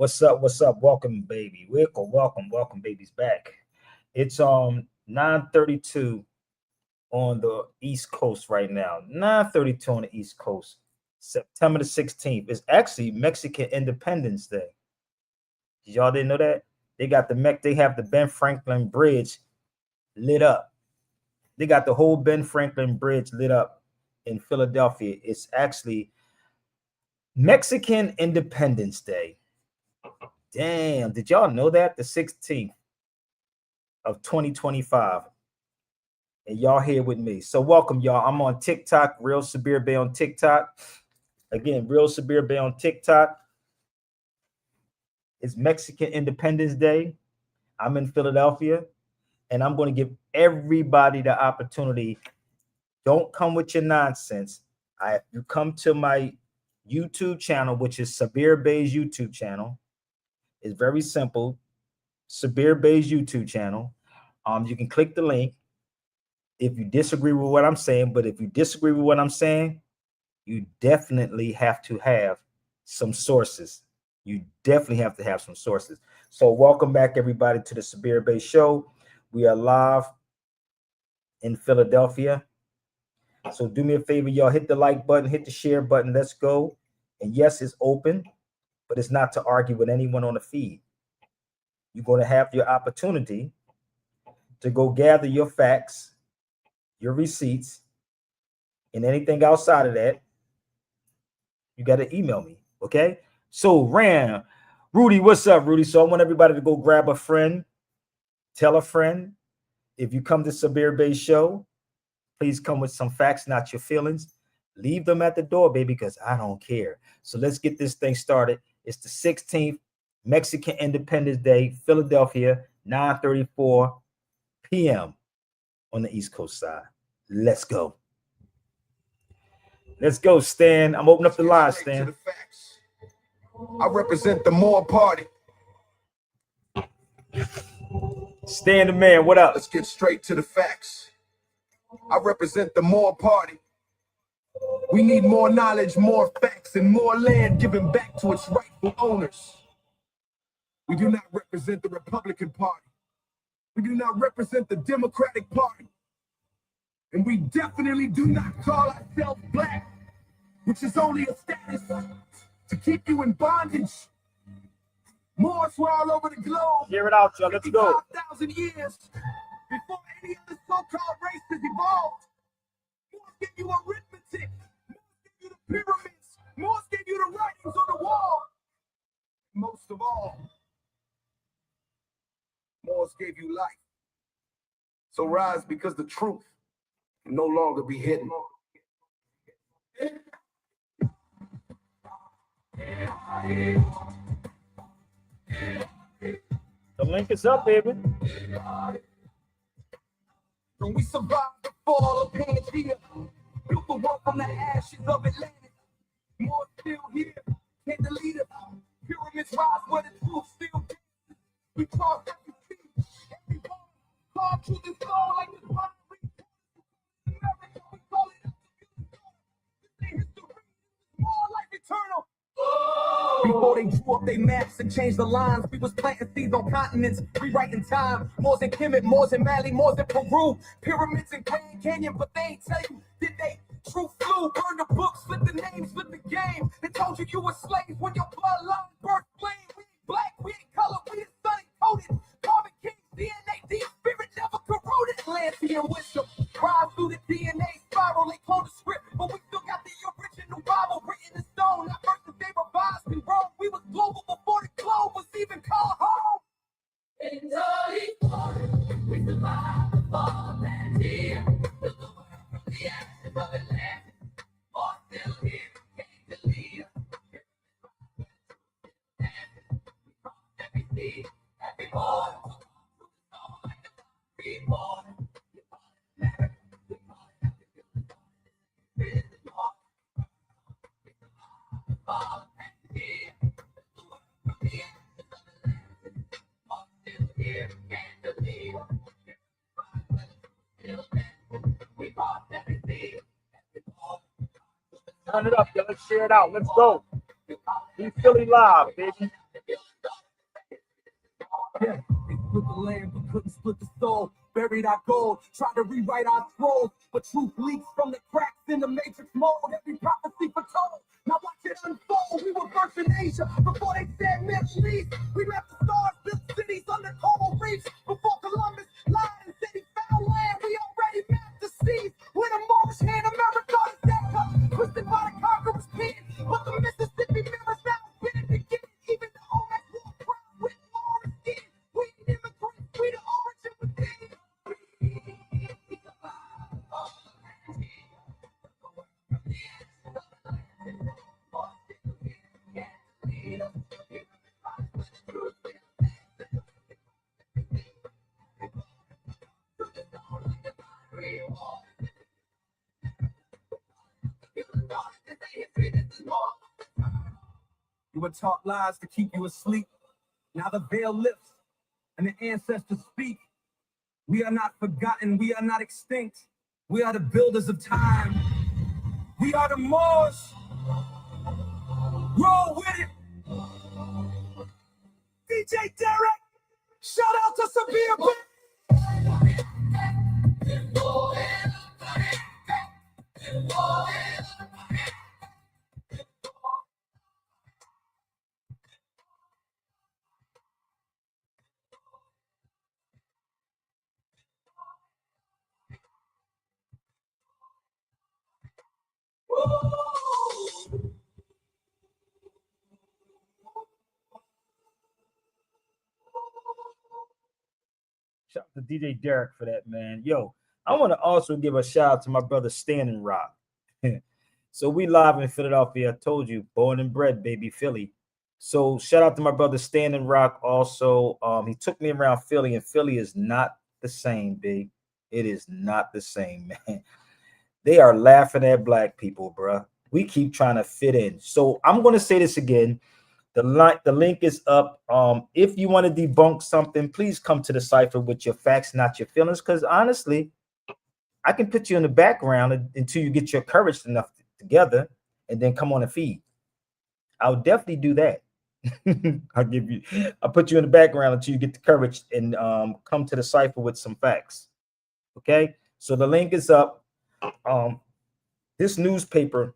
What's up? What's up? Welcome, baby. Welcome, babies back. It's 9:32 on the East Coast right now. 9:32 on the East Coast. September the 16th. It's actually Mexican Independence Day. Y'all didn't know that? They have the Ben Franklin Bridge lit up. They got the whole Ben Franklin Bridge lit up in Philadelphia. It's actually Mexican Independence Day. Damn, did y'all know that? The 16th of 2025. And y'all here with me. So welcome, y'all. I'm on TikTok, Real Sabir Bey on TikTok. Again, Real Sabir Bey on TikTok. It's Mexican Independence Day. I'm in Philadelphia, and I'm going to give everybody the opportunity. Don't come with your nonsense. You come to my YouTube channel, which is Sabir Bey's YouTube channel. It's very simple. Sabir Bey's YouTube channel. You can click the link if you disagree with what I'm saying. But if you disagree with what I'm saying, you definitely have to have some sources. You definitely have to have some sources. So welcome back, everybody, to the Sabir Bey Show. We are live in Philadelphia. So do me a favor, y'all. Hit the like button, hit the share button. Let's go. And yes, it's open, but it's not to argue with anyone on the feed. You're going to have your opportunity to go gather your facts, your receipts, and anything outside of that, you got to email me, okay? So, Rudy, what's up, Rudy? So I want everybody to go grab a friend, tell a friend. If you come to Sabir Bey Show, please come with some facts, not your feelings. Leave them at the door, baby, because I don't care. So let's get this thing started. It's the 16th, Mexican Independence Day, Philadelphia, 9:34 p.m. on the East Coast side. Let's go. Let's go, Stan. I'm opening up the line, Stan. I represent the Moore Party. Stan the man, what up? Let's get straight to the facts. I represent the Moore Party. We need more knowledge, more facts, and more land given back to its rightful owners. We do not represent the Republican Party. We do not represent the Democratic Party. And we definitely do not call ourselves black, which is only a status to keep you in bondage. Moors were all over the globe. Hear it out, y'all. Let's go. 5,000 years before any of the so-called races evolved. Moors gave you arithmetic. Moors gave you the pyramids. Moors gave you the writings on the wall. Most of all, Moors gave you life. So rise, because the truth can no longer be hidden. The link is up, baby. When we survived the fall of Pangea, built the world from the ashes of Atlantis. More still here, can't delete it. Pyramids rise where the truth still dances. We cross every sea, every bone, carved through this soul like this pottery. America, we call it this ain't history, more like eternal. Before they drew up their maps and changed the lines, we was planting seeds on continents, rewriting time. Moors in Kemet, Moors in Mali, Moors in Peru, pyramids in Grand Canyon, but they ain't tell you, did they? Truth flew, burned the books, flip the names, flip the game. They told you were slaves when your bloodline birth flame. We ain't black, we ain't color, we ain't sun encoded. Carbon King's DNA, the spirit never corroded. Atlantean wisdom, rise through the DNA spiral. They clone the script, but we still got the original Bible written in stone. Not verses they revised in Rome. We was global before the globe was even called home. In dirty water, we survived the fall of Pangea. Built the world from the ashes of Atlantis. More still here, came to lead us. We crossed every sea, every border. We saw like a reborn. We call it America, we call it Africa. We is the North. We survived the fall of Pangea. Built the world from the ashes of Atlantis. More still here, came to lead us. We crossed every sea, every border. Turn it up, yo. Let's share it out. Let's go. Be Philly live, baby. Yeah, they split the land but couldn't split the soul. Buried our gold, tried to rewrite our scrolls, but truth leaks from the cracks in the matrix mold. Every prophecy foretold. Now watch it unfold. We were first in Asia before they said Middle East. We left the stars, built cities under coral reefs. Before Columbus lied and said he found land, we already mapped the seas. With a Moorish hand, America is that up, twisted by the conqueror's pen. But the Mississippi River's now been it again. Even the Olmecs wore crown with more skin. We ain't immigrants, we the origin within. You were taught lies to keep you asleep. Now the veil lifts and the ancestors speak. We are not forgotten, we are not extinct. We are the builders of time. We are the Moors. Roll with it. DJ Derek, shout out to Sapin. Shout out to DJ Derek for that, man. Yo, I want to also give a shout out to my brother Standing Rock. So we live in Philadelphia. I told you, born and bred, baby, Philly. So shout out to my brother Standing Rock. Also, he took me around Philly, and Philly is not the same, big. It is not the same, man. They are laughing at black people, bruh. We keep trying to fit in. So I'm going to say this again. The link is up. If you want to debunk something, please come to the cipher with your facts, not your feelings. Because honestly, I can put you in the background until you get your courage enough together, and then come on and feed. I'll definitely do that. I'll put you in the background until you get the courage and come to the cipher with some facts. Okay, so the link is up. This newspaper,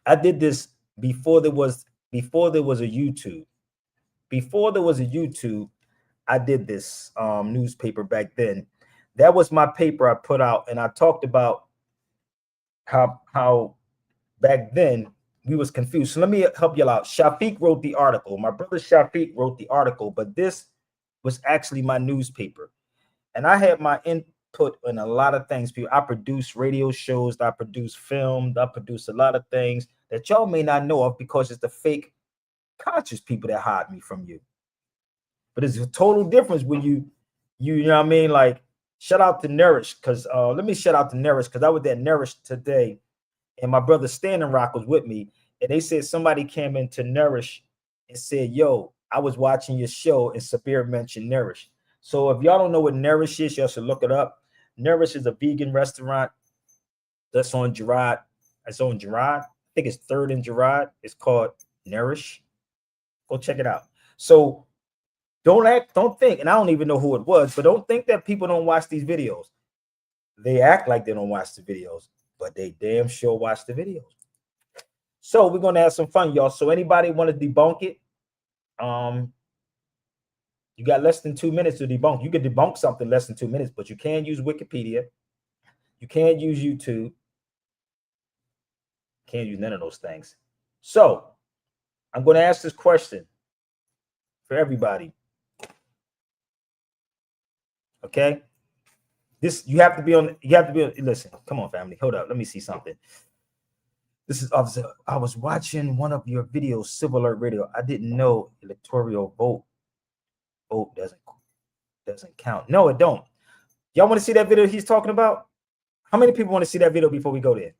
I did this before there was a YouTube. Before there was a YouTube, I did this newspaper back then. That was my paper I put out, and I talked about how back then we was confused. So let me help you out. Shafiq wrote the article. My brother Shafiq wrote the article, but this was actually my newspaper, and I had my input in a lot of things. I produce radio shows, I produce film, I produce a lot of things that y'all may not know of because it's the fake conscious people that hide me from you. But it's a total difference when you know what I mean? Like, shout out to Nourish, because let me shout out to Nourish, because I was at Nourish today, and my brother Standing Rock was with me, and they said somebody came into Nourish and said, yo, I was watching your show and Sapir mentioned Nourish. So if y'all don't know what Nourish is, y'all should look it up. Nourish is a vegan restaurant that's on Girard. It's on Girard. I think it's 3rd and Girard. It's called Nourish. Go check it out. So don't think, and I don't even know who it was, but don't think that people don't watch these videos. They act like they don't watch the videos, but they damn sure watch the videos. So we're gonna have some fun, y'all. So anybody want to debunk it? You got less than 2 minutes to debunk. You can debunk something less than 2 minutes, but you can't use Wikipedia. You can't use YouTube. Can't use none of those things. So I'm going to ask this question for everybody. Okay. This, you have to be on, listen, come on, family. Hold up. Let me see something. This is, I was watching one of your videos, Civil Alert Radio. I didn't know electoral vote doesn't count. No, it don't. Y'all want to see that video he's talking about? How many people want to see that video before we go there?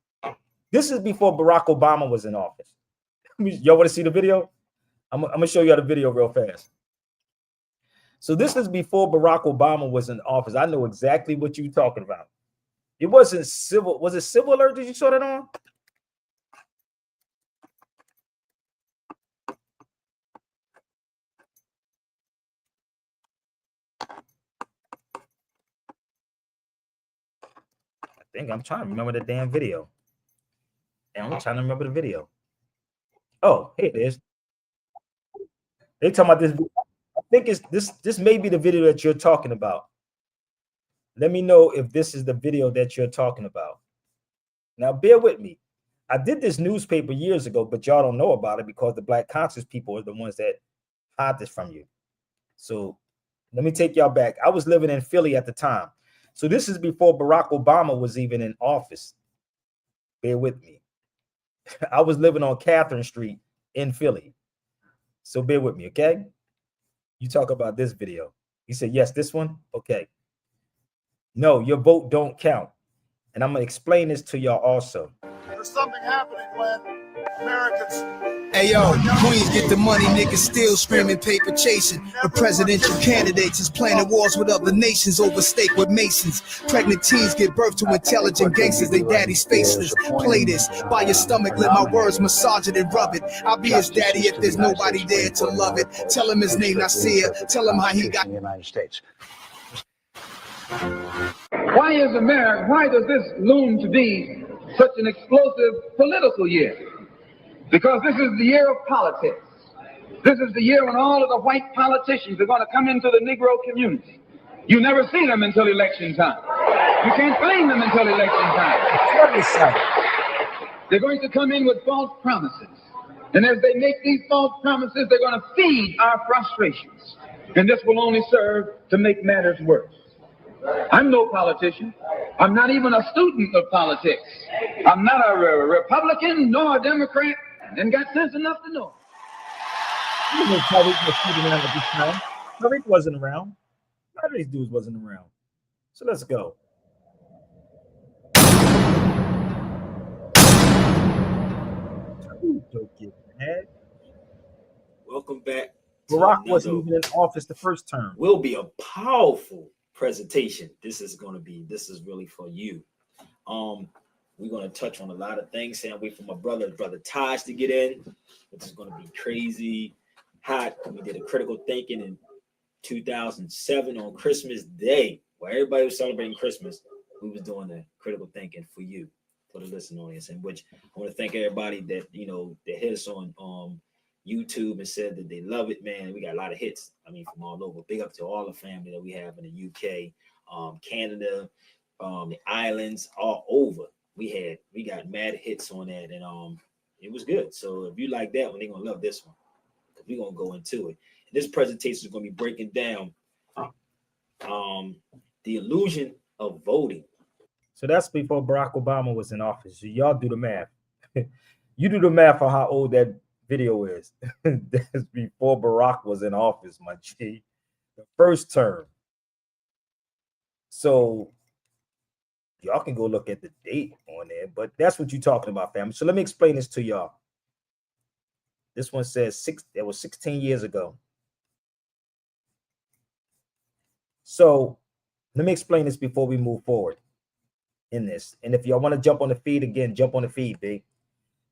This is before Barack Obama was in office. Y'all want to see the video? I'm gonna show you the video real fast. So this is before Barack Obama was in office. I know exactly what you're talking about. It wasn't civil. Was it Civil Alert? Did you saw that on? think I'm trying to remember the damn video. And I'm trying to remember the video. Oh, here it is. They talking about this. I think it's this. This may be the video that you're talking about. Let me know if this is the video that you're talking about. Now, bear with me. I did this newspaper years ago, but y'all don't know about it because the Black conscious people are the ones that hide this from you. So let me take y'all back. I was living in Philly at the time. So this is before Barack Obama was even in office. Bear with me. I was living on Catherine Street in Philly. So bear with me, okay? You talk about this video. He said, yes, this one? Okay. No, your vote don't count. And I'm going to explain this to y'all also. There's something happening when Americans... Hey yo, Queens get the money, niggas still screaming paper chasing. The presidential candidates is planning wars with other nations over stake with Masons. Pregnant teens get birth to intelligent gangsters, they daddy's faceless. Play this, by your stomach, let my words massage it and rub it. I'll be his daddy if there's nobody there to love it. Tell him his name, Nasir. Tell him how he got... in the United States. Why does this loom to be such an explosive political year? Because this is the year of politics. This is the year when all of the white politicians are going to come into the Negro community. You never see them until election time. You can't find them until election time. They're going to come in with false promises. And as they make these false promises, they're going to feed our frustrations. And this will only serve to make matters worse. I'm no politician. I'm not even a student of politics. I'm not a Republican nor a Democrat, and got sense enough to know. Tariq wasn't around. A lot of these dudes wasn't around. So let's go. Don't get mad. Welcome back. Barack wasn't even in office the first term. Will be a powerful presentation. This is really for you. We're going to touch on a lot of things. Saying wait for my brother Taj to get in, which is going to be crazy hot. We did a critical thinking in 2007 on Christmas Day, where everybody was celebrating Christmas. We was doing the critical thinking for you, for the listening audience, in which I want to thank everybody that that hit us on YouTube and said that they love it, man. We got a lot of hits. I mean, from all over. Big up to all the family that we have in the UK, Canada, the islands, all over. We got mad hits on that, and it was good. So if you like that one, they're gonna love this one. We're gonna go into it. And this presentation is gonna be breaking down the illusion of voting. So that's before Barack Obama was in office. So y'all do the math. You do the math on how old that video is. That's before Barack was in office, my G. The first term. So y'all can go look at the date on there, but that's what you're talking about, family. So let me explain this to y'all. This one says that was 16 years ago. So let me explain this before we move forward in this. And if y'all want to jump on the feed again, jump on the feed, big.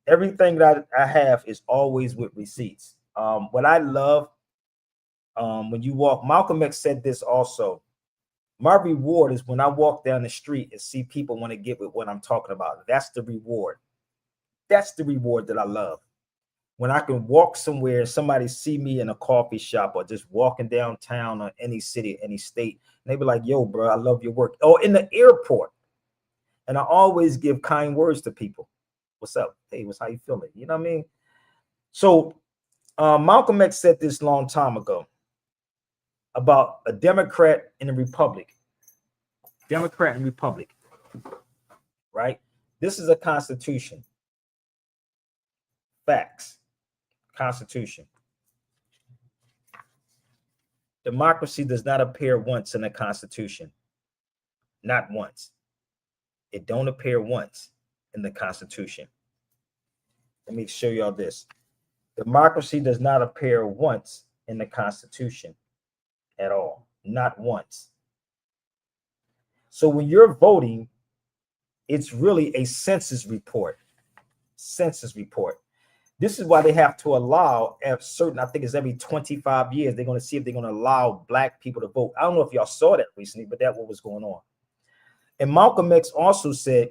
Everything that I have is always with receipts. What I love, when you walk, Malcolm X said this also. My reward is when I walk down the street and see people want to get with what I'm talking about. That's the reward. That's the reward that I love. When I can walk somewhere and somebody see me in a coffee shop or just walking downtown or any city, any state, and they be like, yo, bro, I love your work. Or in the airport. And I always give kind words to people. What's up? Hey, how you feeling? You know what I mean? So Malcolm X said this a long time ago about a Democrat and a Republic. Democrat and Republic, right? This is a constitution. Facts. Constitution. Democracy does not appear once in the Constitution. Not once. It don't appear once in the Constitution. Let me show y'all this. Democracy does not appear once in the Constitution at all. Not once. So when you're voting, it's really a census report. Census report. This is why they have to allow certain, I think it's every 25 years, they're going to see if they're going to allow black people to vote. I don't know if y'all saw that recently, but that's what was going on. And Malcolm X also said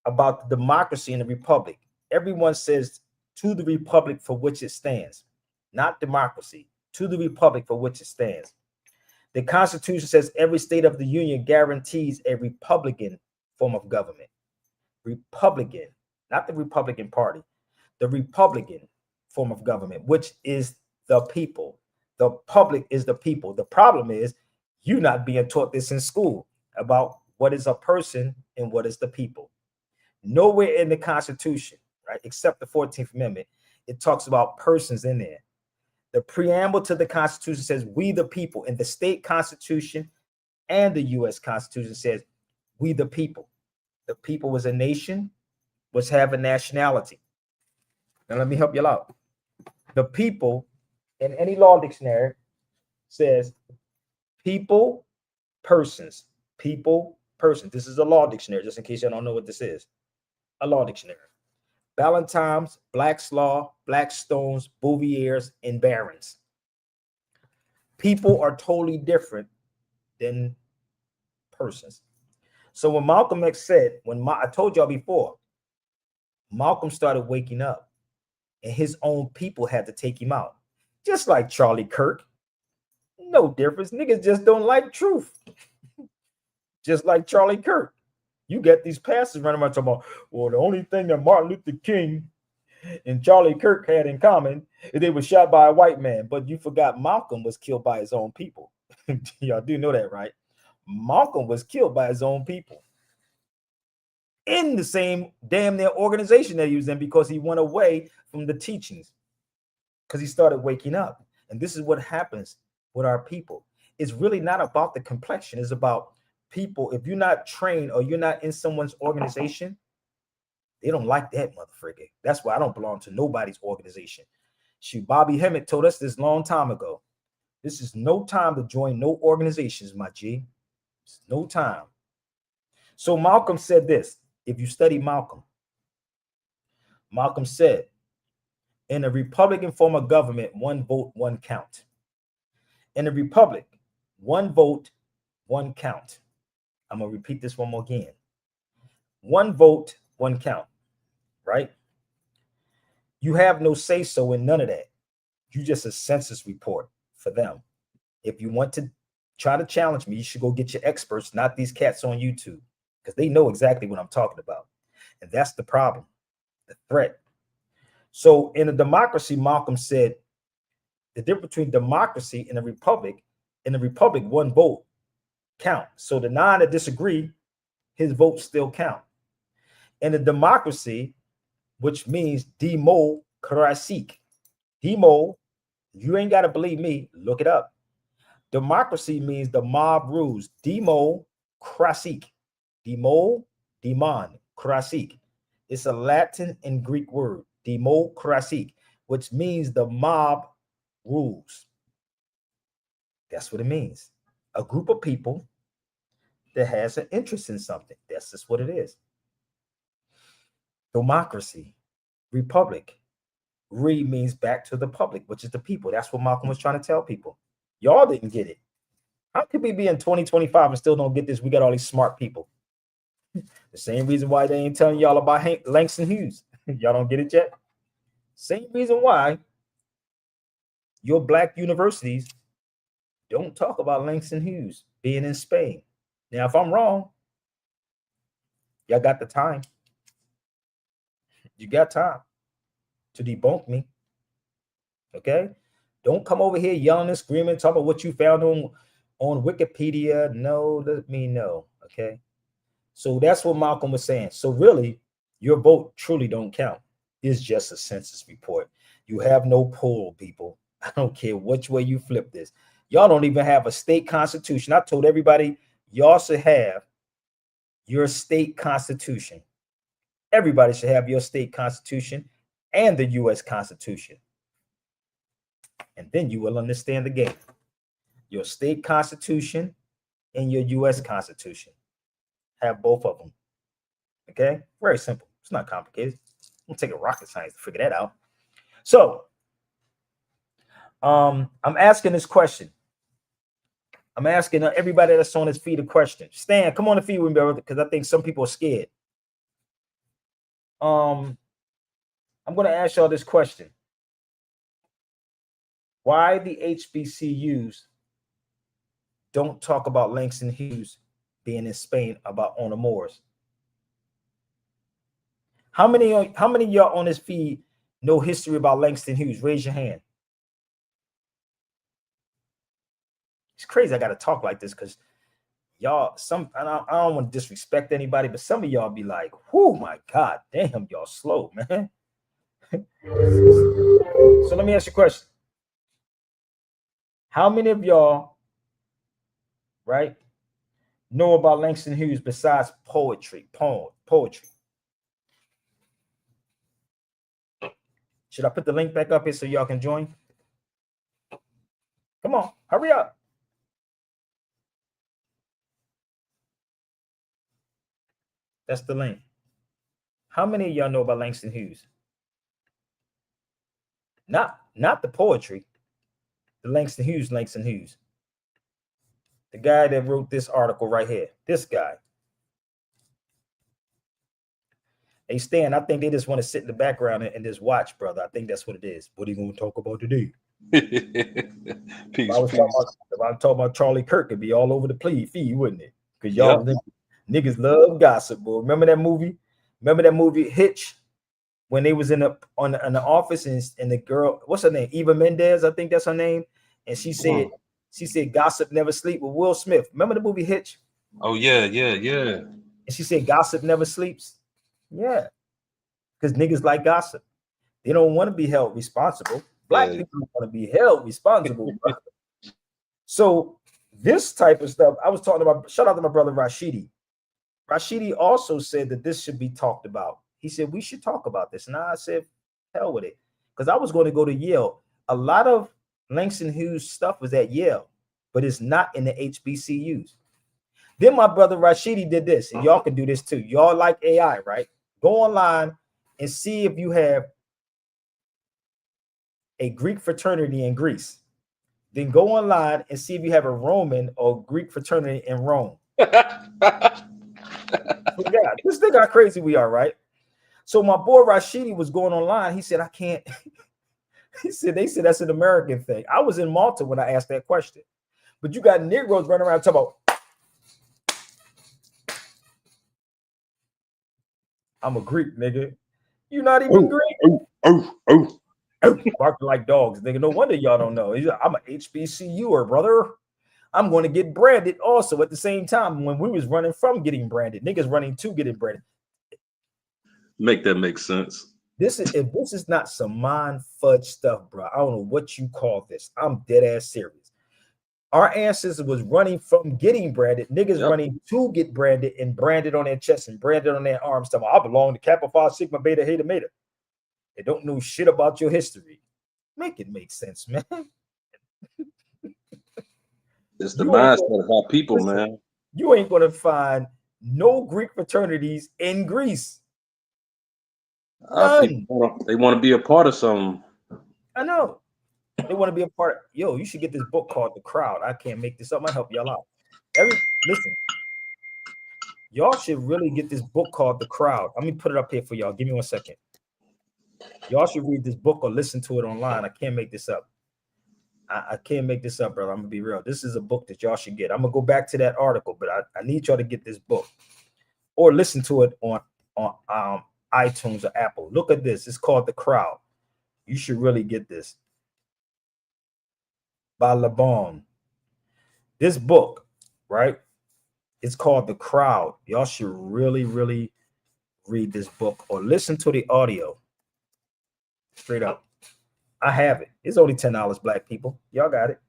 about the democracy and the republic. Everyone says to the republic for which it stands, not democracy, to the republic for which it stands. The Constitution says every state of the Union guarantees a Republican form of government. Republican, not the Republican Party, the Republican form of government, which is the people. The public is the people. The problem is you not being taught this in school about what is a person and what is the people. Nowhere in the Constitution, right, except the 14th Amendment, it talks about persons in there. The preamble to the Constitution says we the people, and the state constitution and the U.S. Constitution says we the people. The people was a nation, was have a nationality. Now let me help you out. The people in any law dictionary says people, persons, people, persons. This is a law dictionary, just in case you don't know what this is. A law dictionary. Ballantyne's, Black's Law, Blackstone's, Bouvier's, and Barron's. People are totally different than persons. So when Malcolm X said, I told y'all before, Malcolm started waking up and his own people had to take him out. Just like Charlie Kirk. No difference. Niggas just don't like truth. Just like Charlie Kirk. You get these pastors running around talking about, well, the only thing that Martin Luther King and Charlie Kirk had in common is they were shot by a white man. But you forgot Malcolm was killed by his own people. Y'all do know that, right? Malcolm was killed by his own people in the same damn near organization that he was in, because he went away from the teachings, because he started waking up. And this is what happens with our people. It's really not about the complexion. It's about people. If you're not trained or you're not in someone's organization, they don't like that motherfucker. That's why I don't belong to nobody's organization. Shoot, Bobby Hemmett told us this long time ago. This is no time to join no organizations, my G. It's no time. So Malcolm said this. If you study Malcolm, Malcolm said, in a Republican form of government, one vote, one count. In a republic, one vote, one count. I'm going to repeat this one more again. One vote, one count, right? You have no say-so in none of that. You just a census report for them. If you want to try to challenge me, you should go get your experts, not these cats on YouTube, because they know exactly what I'm talking about. And that's the problem, the threat. So in a democracy, Malcolm said, the difference between democracy and a republic, in a republic, one vote count. So the 9 that disagree, his votes still count. In a democracy, which means democracy. Demo, you ain't got to believe me, look it up. Democracy means the mob rules. Democracy. Demon, krasik. It's a Latin and Greek word, democracy, which means the mob rules. That's what it means. A group of people that has an interest in something. That's just what it is. Democracy, republic. Re means back to the public, which is the people. That's what Malcolm was trying to tell people. Y'all didn't get it. How could we be in 2025 and still don't get this? We got all these smart people. The same reason why they ain't telling y'all about Langston Hughes. Y'all don't get it yet? Same reason why your black universities don't talk about Langston Hughes being in Spain. Now, if I'm wrong, y'all got the time. You got time to debunk me. Okay? Don't come over here yelling and screaming, talking about what you found on Wikipedia. No, let me know. Okay? So that's what Malcolm was saying. So really, your vote truly don't count. It's just a census report. You have no pull, people. I don't care which way you flip this. Y'all don't even have a state constitution. I told everybody, y'all should have your state constitution. Everybody should have your state constitution and the U.S. Constitution. And then you will understand the game. Your state constitution and your U.S. Constitution. Have both of them. Okay? Very simple. It's not complicated. It'll take a rocket science to figure that out. So, I'm asking this question. I'm asking everybody that's on this feed a question. Stan, come on the feed with me, brother, because I think some people are scared. I'm going to ask y'all this question. Why the HBCUs don't talk about Langston Hughes being in Spain about on the Moors? How many of y'all on this feed know history about Langston Hughes? Raise your hand. It's crazy I got to talk like this because y'all, I don't want to disrespect anybody, but some of y'all be like, "Oh my God, damn, y'all slow, man." So let me ask you a question. How many of y'all, right, know about Langston Hughes besides poetry? Should I put the link back up here so y'all can join? Come on, hurry up. That's the link. How many of y'all know about Langston Hughes? Not the poetry. The Langston Hughes. The guy that wrote this article right here. This guy. Hey, Stan, I think they just want to sit in the background and just watch, brother. I think that's what it is. What are you going to talk about today? Peace, if I was talking about Charlie Kirk, it'd be all over the feed, wouldn't it? Because y'all niggas love gossip, boy. Remember that movie? Hitch? When they was in the office and the girl, what's her name? Eva Mendes, I think that's her name. And she said gossip never sleep with Will Smith. Remember the movie Hitch? Oh, yeah. And she said gossip never sleeps. Yeah. Because niggas like gossip. They don't want to be held responsible. Black people don't want to be held responsible. So this type of stuff, I was talking about, shout out to my brother Rashidi. Rashidi also said that this should be talked about. He said, we should talk about this. And I said, hell with it. Because I was going to go to Yale. A lot of Langston Hughes stuff was at Yale, but it's not in the HBCUs. Then my brother Rashidi did this, and y'all can do this too. Y'all like AI, right? Go online and see if you have a Greek fraternity in Greece. Then go online and see if you have a Roman or Greek fraternity in Rome. This thing how crazy we are, right? So my boy Rashidi was going online. He said, I can't. They said that's an American thing. I was in Malta when I asked that question. But you got Negroes running around talking about, I'm a Greek, nigga. You're not even Greek. Barking like dogs, nigga. No wonder y'all don't know. I'm an HBCUer, brother. I'm going to get branded also at the same time when we was running from getting branded. Niggas running to getting branded. Make that make sense. If this is not some mind fudge stuff, bro, I don't know what you call this. I'm dead ass serious. Our ancestors was running from getting branded. Niggas running to get branded and branded on their chest and branded on their arms. Talking, I belong to Kappa Phi Sigma Beta Heta Meta. They don't know shit about your history. Make it make sense, man. It's the mindset of our people, man. You ain't gonna find no Greek fraternities in Greece. They want to be a part of something. I know. They want to be a part of, yo, you should get this book called The Crowd. I can't make this up. I help y'all out. Listen, y'all should really get this book called The Crowd. Let me put it up here for y'all. Give me 1 second. Y'all should read this book or listen to it online. I can't make this up. I can't make this up, brother. I'm gonna be real. This is a book that y'all should get. I'm gonna go back to that article, but I need y'all to get this book or listen to it on iTunes or Apple. Look at this. It's called The Crowd. You should really get this. By LeBon. This book, right? It's called The Crowd. Y'all should really, really read this book or listen to the audio. Straight up. I have it. It's only $10, black people. Y'all got it.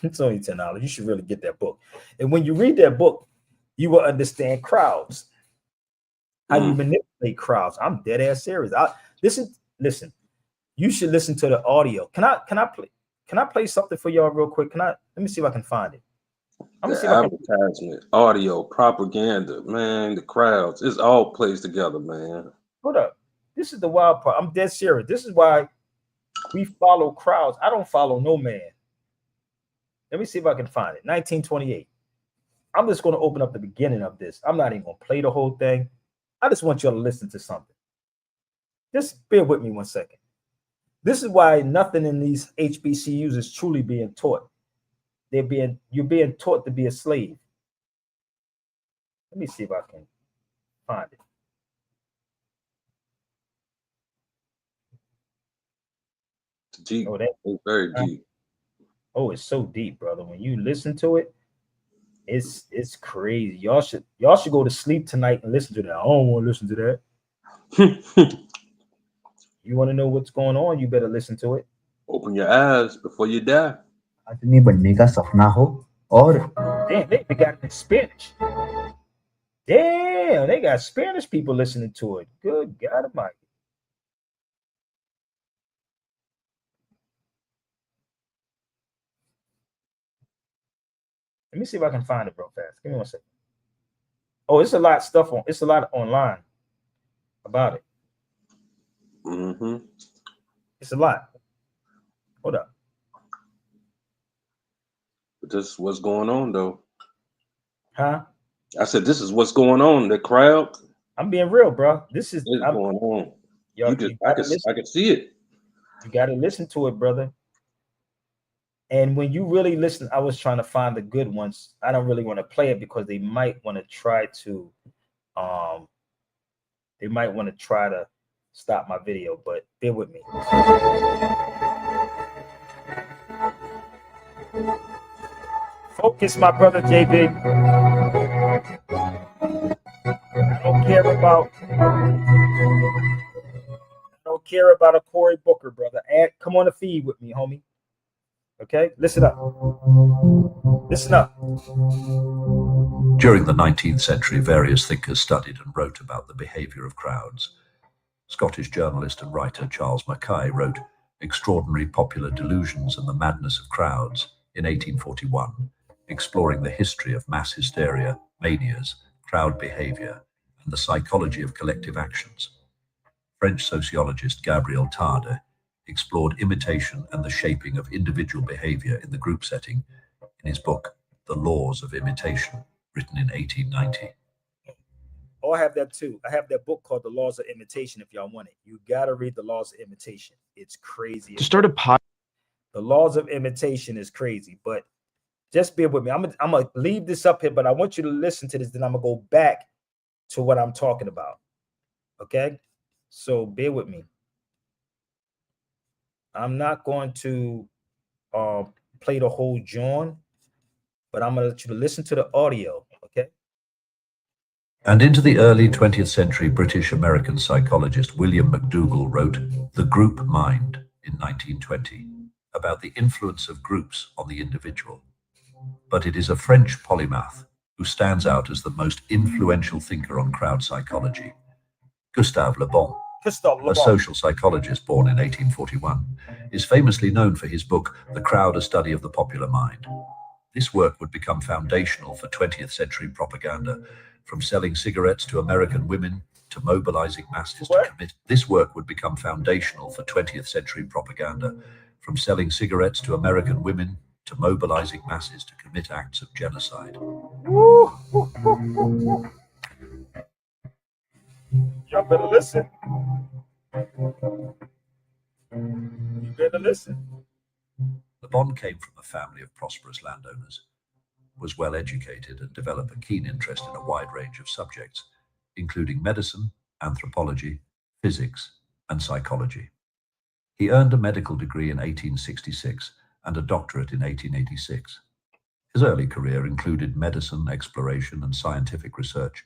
It's only $10. You should really get that book. And when you read that book, you will understand crowds. How you manipulate crowds. I'm dead ass serious. Listen. You should listen to the audio. Can I play something for y'all real quick? Let me see if I can find it. Advertisement, audio, propaganda, man, the crowds. It's all plays together, man. Hold up. This is the wild part. I'm dead serious. This is why We follow crowds. I don't follow no man. Let me see if I can find it. 1928. I'm just going to open up the beginning of this. I'm not even going to play the whole thing. I just want y'all to listen to something. Just bear with me 1 second. This is why nothing in these HBCUs is truly being taught. You're being taught to be a slave. Let me see if I can find it. Deep. Oh, It's very deep. Oh, it's so deep, brother. When you listen to it, it's crazy. Y'all should go to sleep tonight and listen to that. I don't want to listen to that. You want to know what's going on? You better listen to it. Open your eyes before you die. आदमी बनने का सपना हो और Damn, they got it in Spanish. Damn, they got Spanish people listening to it. Good God Almighty. Let me see if I can find it real fast. Give me 1 second. Oh, it's a lot of stuff on. It's a lot online about it. Mm-hmm. It's a lot. Hold up. But this is what's going on, though. Huh? I said, this is what's going on. The crowd I'm being real, bro. This is is going on. y'all, I can see it. You got to listen to it, brother. And when you really listen, I was trying to find the good ones. I don't really want to play it because they might want to try to stop my video, but bear with me. Focus, my brother JB. I don't care about a Cory Booker, brother. Come on the feed with me, homie. Okay, listen up. Listen up. During the 19th century, various thinkers studied and wrote about the behavior of crowds. Scottish journalist and writer Charles Mackay wrote Extraordinary Popular Delusions and the Madness of Crowds in 1841, exploring the history of mass hysteria, manias, crowd behavior, and the psychology of collective actions. French sociologist Gabriel Tarde explored imitation and the shaping of individual behavior in the group setting in his book, The Laws of Imitation, written in 1890. Oh, I have that too. I have that book called The Laws of Imitation. If y'all want it, you got to read The Laws of Imitation. It's crazy. To start a pod. The Laws of Imitation is crazy, but just bear with me. I'm going to leave this up here, but I want you to listen to this. Then I'm going to go back to what I'm talking about. Okay? So bear with me. I'm not going to play the whole John, but I'm going to let you to listen to the audio. Okay? And into the early 20th century, British-American psychologist William McDougall wrote The Group Mind in 1920 about the influence of groups on the individual. But it is a French polymath who stands out as the most influential thinker on crowd psychology. Gustave Le Bon, a social psychologist born in 1841, is famously known for his book, The Crowd, A Study of the Popular Mind. This work would become foundational for 20th century propaganda, from selling cigarettes to American women to mobilizing masses to commit. This work would become foundational for 20th century propaganda, from selling cigarettes to American women to mobilizing masses to commit acts of genocide. Y'all better listen. You better listen. Le Bon came from a family of prosperous landowners, was well educated, and developed a keen interest in a wide range of subjects, including medicine, anthropology, physics, and psychology. He earned a medical degree in 1866 and a doctorate in 1886. His early career included medicine, exploration, and scientific research.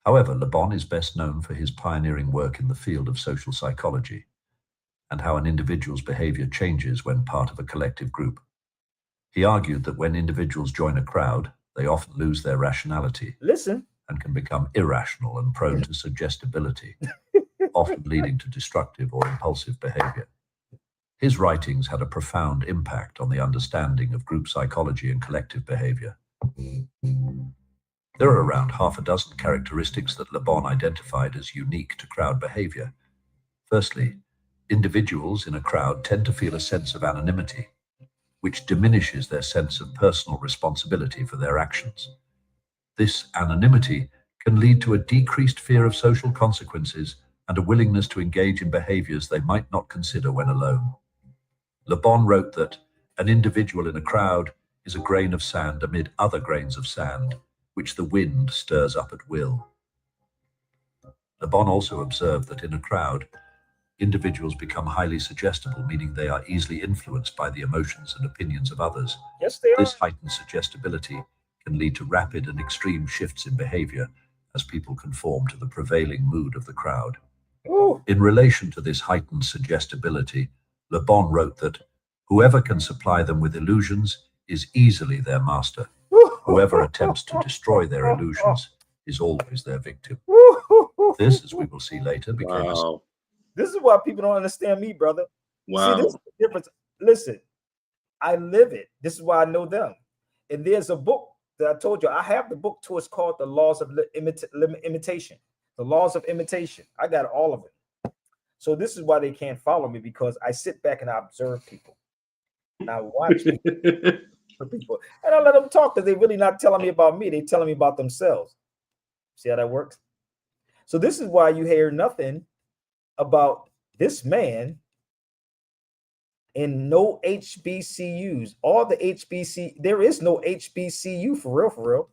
However, Le Bon is best known for his pioneering work in the field of social psychology and how an individual's behavior changes when part of a collective group. He argued that when individuals join a crowd, they often lose their rationality and can become irrational and prone to suggestibility, often leading to destructive or impulsive behavior. His writings had a profound impact on the understanding of group psychology and collective behavior. There are around half a dozen characteristics that Le Bon identified as unique to crowd behavior. Firstly, Individuals in a crowd tend to feel a sense of anonymity, which diminishes their sense of personal responsibility for their actions. This anonymity can lead to a decreased fear of social consequences and a willingness to engage in behaviors they might not consider when alone. Le Bon wrote that an individual in a crowd is a grain of sand amid other grains of sand, which the wind stirs up at will. Le Bon also observed that in a crowd, individuals become highly suggestible, meaning they are easily influenced by the emotions and opinions of others. Yes, they are. This heightened suggestibility can lead to rapid and extreme shifts in behavior as people conform to the prevailing mood of the crowd. Ooh. In relation to this heightened suggestibility, Le Bon wrote that whoever can supply them with illusions is easily their master. Whoever attempts to destroy their illusions is always their victim. This, as we will see later, became a... This is why people don't understand me, brother. Wow. See, this is the difference. Listen, I live it. This is why I know them. And there's a book that I told you. I have the book too. It's called The Laws of Imitation. The Laws of Imitation. I got all of it. So this is why they can't follow me, because I sit back and I observe people. And I watch people. And I let them talk, because they're really not telling me about me. They're telling me about themselves. See how that works? So this is why you hear nothing about this man in no HBCUs. All the HBC, there is no HBCU for real.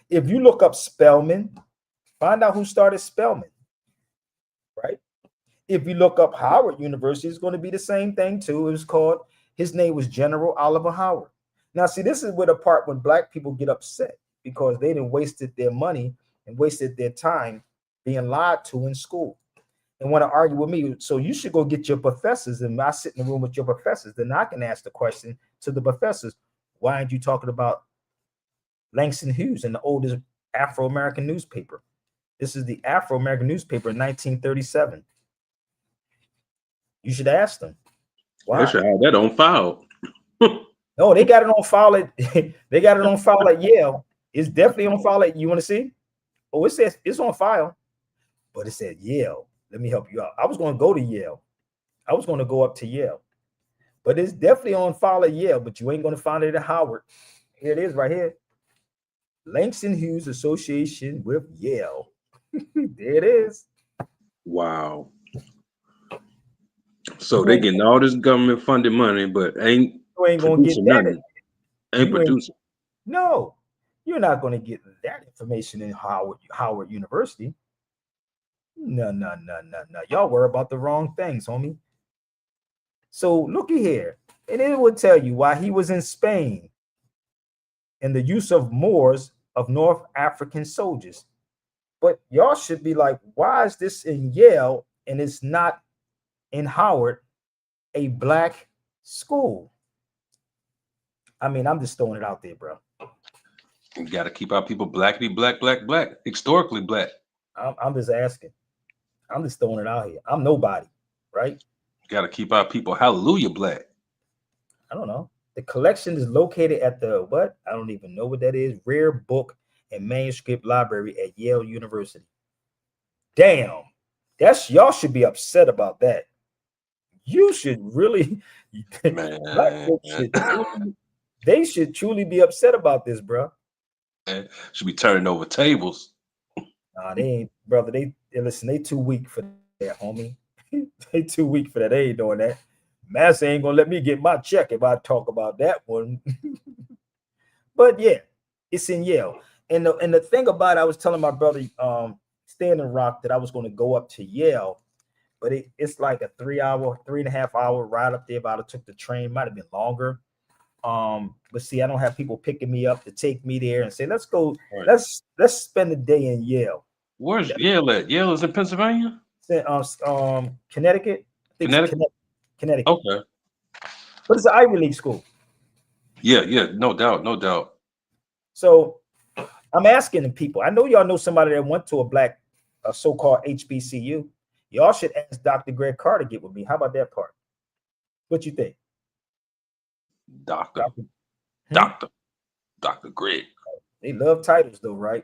If you look up Spelman, find out who started Spelman, right? If you look up Howard University, it's going to be the same thing too. It was called, his name was General Oliver Howard. Now, see, this is where the part when black people get upset, because they done wasted their money and wasted their time being lied to in school and want to argue with me. So you should go get your professors, and I sit in the room with your professors. Then I can ask the question to the professors, why aren't you talking about Langston Hughes and the oldest Afro-American newspaper? This is the Afro-American newspaper in 1937. You should ask them. Why? They should have that on file. No, they got it on file they got it on file at Yale. It's definitely on file at, you want to see? Oh, it says it's on file, but it said Yale. Let me help you out. I was going to go to Yale. I was going to go up to Yale, but it's definitely on file at Yale, but you ain't going to find it at Howard. Here it is right here. Langston Hughes Association with Yale. There it is. Wow. So they getting all this government funded money, but ain't gonna get that. Ain't producing. No, you're not going to get that information in Howard University. No. Y'all worry about the wrong things, homie. So looky here, and it will tell you why he was in Spain and the use of Moors of North African soldiers. But y'all should be like, why is this in Yale and it's not in Howard, a black school? I mean, I'm just throwing it out there, bro. You got to keep our people black, historically black. I'm just asking. I'm just throwing it out here. I'm nobody, right? You got to keep our people hallelujah black. I don't know. The collection is located at the what? I don't even know what that is. Rare Book and Manuscript Library at Yale University. Damn. That's, y'all should be upset about that. You should really, black folks they should truly be upset about this, bro. Should be turning over tables. Nah, they ain't, brother. They listen, they too weak for that, homie. They too weak for that. They ain't doing that. Master ain't gonna let me get my check if I talk about that one. But yeah, it's in Yale. And the thing about it, I was telling my brother Standing Rock that I was going to go up to Yale, but it's like a 3.5 hour ride up there. But I took the train, might have been longer. But see, I don't have people picking me up to take me there and say, let's go, right. let's spend the day in Yale. Where's Yale at? Yale is in Pennsylvania? Connecticut. Connecticut. Okay. But it's an Ivy League school. Yeah, no doubt. So I'm asking the people. I know y'all know somebody that went to a so-called HBCU. Y'all should ask Dr. Greg Carr to get with me. How about that part? What you think? Dr. Greg. They love titles though, right?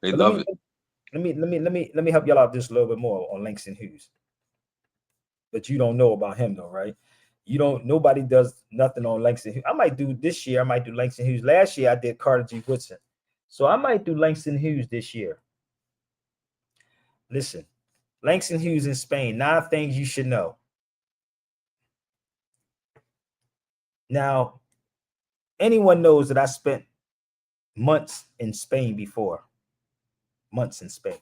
They love it. Let me help y'all out just a little bit more on Langston Hughes. but you don't know about him though, right? You don't. Nobody does nothing on Langston Hughes. I might do this year. I might do Langston Hughes. Last year I did Carter G. Woodson, so I might do Langston Hughes this year. Listen, Langston Hughes in Spain. 9 things you should know. Now, anyone knows that I spent months in Spain before. Months in Spain.